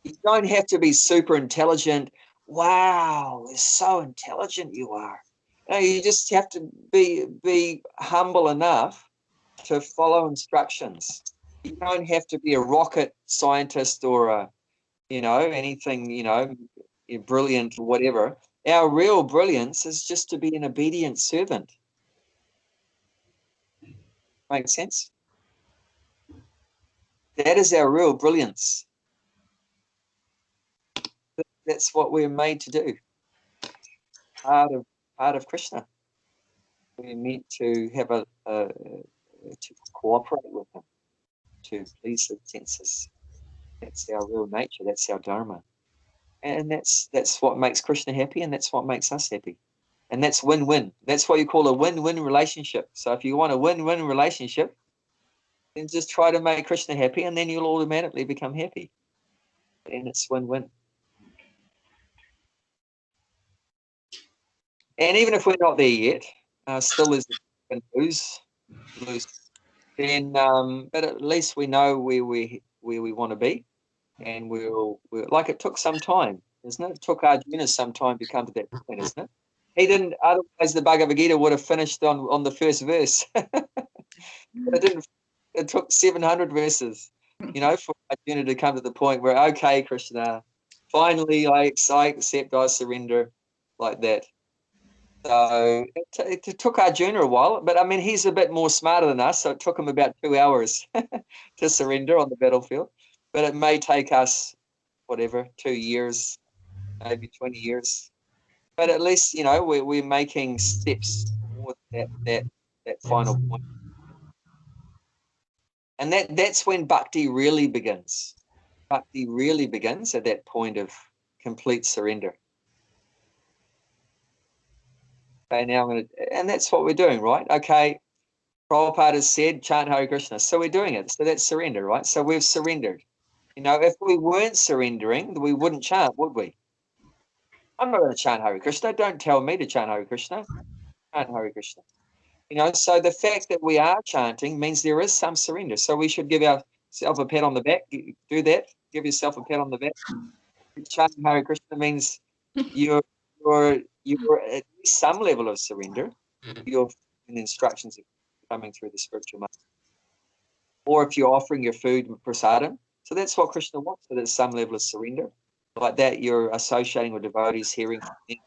You don't have to be super intelligent. Wow, you're so intelligent you are. No, you just have to be humble enough to follow instructions. You don't have to be a rocket scientist or a, you know, anything, you know, brilliant or whatever. Our real brilliance is just to be an obedient servant. Make sense? That is our real brilliance. That's what we're made to do. Part of Krishna. We're meant to have to cooperate with him, to please his senses. That's our real nature. That's our dharma, and that's what makes Krishna happy, and that's what makes us happy, and that's win-win. That's what you call a win-win relationship. So if you want a win-win relationship, then just try to make Krishna happy, and then you'll automatically become happy, and it's win-win. And even if we're not there yet, still is lose. Then, but at least we know where we want to be, and we'll like it took some time, isn't it? It took Arjuna some time to come to that point, isn't it? He didn't. Otherwise, the Bhagavad Gita would have finished on the first verse. It didn't. It took 700 verses, you know, for Arjuna to come to the point where, okay, Krishna, finally, I accept, I surrender, like that. So it took Arjuna a while, but I mean, he's a bit more smarter than us, so it took him about 2 hours to surrender on the battlefield. But it may take us, whatever, 2 years, maybe 20 years. But at least, you know, we're making steps toward that final point. And that's when bhakti really begins. Bhakti really begins at that point of complete surrender. Okay, now and that's what we're doing, right? Okay, Prabhupada has said, chant Hare Krishna. So we're doing it. So that's surrender, right? So we've surrendered. You know, if we weren't surrendering, we wouldn't chant, would we? I'm not going to chant Hare Krishna. Don't tell me to chant Hare Krishna. Chant Hare Krishna. You know, so the fact that we are chanting means there is some surrender. So we should give ourselves a pat on the back. Do that. Give yourself a pat on the back. Chanting Hare Krishna means you're at least some level of surrender. You're in the instructions of coming through the spiritual mind. Or if you're offering your food with prasadam, so that's what Krishna wants. So there's some level of surrender. Like that, you're associating with devotees, hearing from them.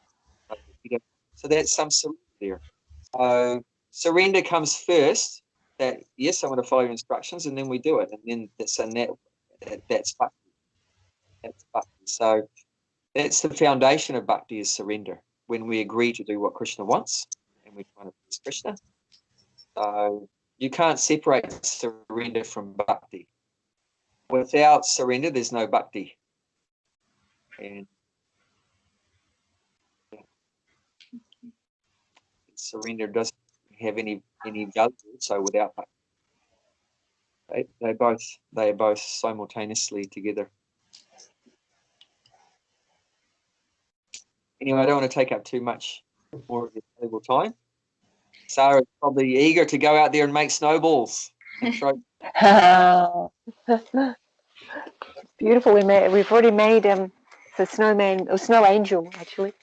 So that's some surrender there. So surrender comes first. That yes, I'm going to follow your instructions, and then we do it, and then that's bhakti. That's bhakti. So that's the foundation of bhakti is surrender. When we agree to do what Krishna wants, and we try to please Krishna. So you can't separate surrender from bhakti. Without surrender, there's no bhakti. And surrender doesn't have any value. So without bhakti, they are both simultaneously together. Anyway, I don't want to take up too much more of your valuable time. Sarah's probably eager to go out there and make snowballs. And throw. Beautiful. We've already made the snowman or snow angel actually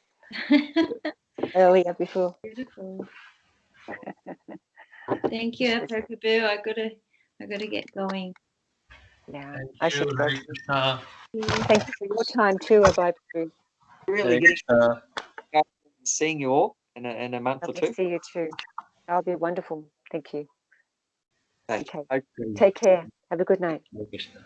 earlier before. Beautiful. Thank you, Abhay Prabhu. I gotta get going. Yeah, Thank I should you, go. Hare Krishna. Thank you for your time too, Abhay Prabhu. Really Hare Krishna. getting seeing you all in a month or Lovely two. to see you too. That'll be wonderful. Thank you. Okay. Okay. Take care. Have a good night. Hare Krishna.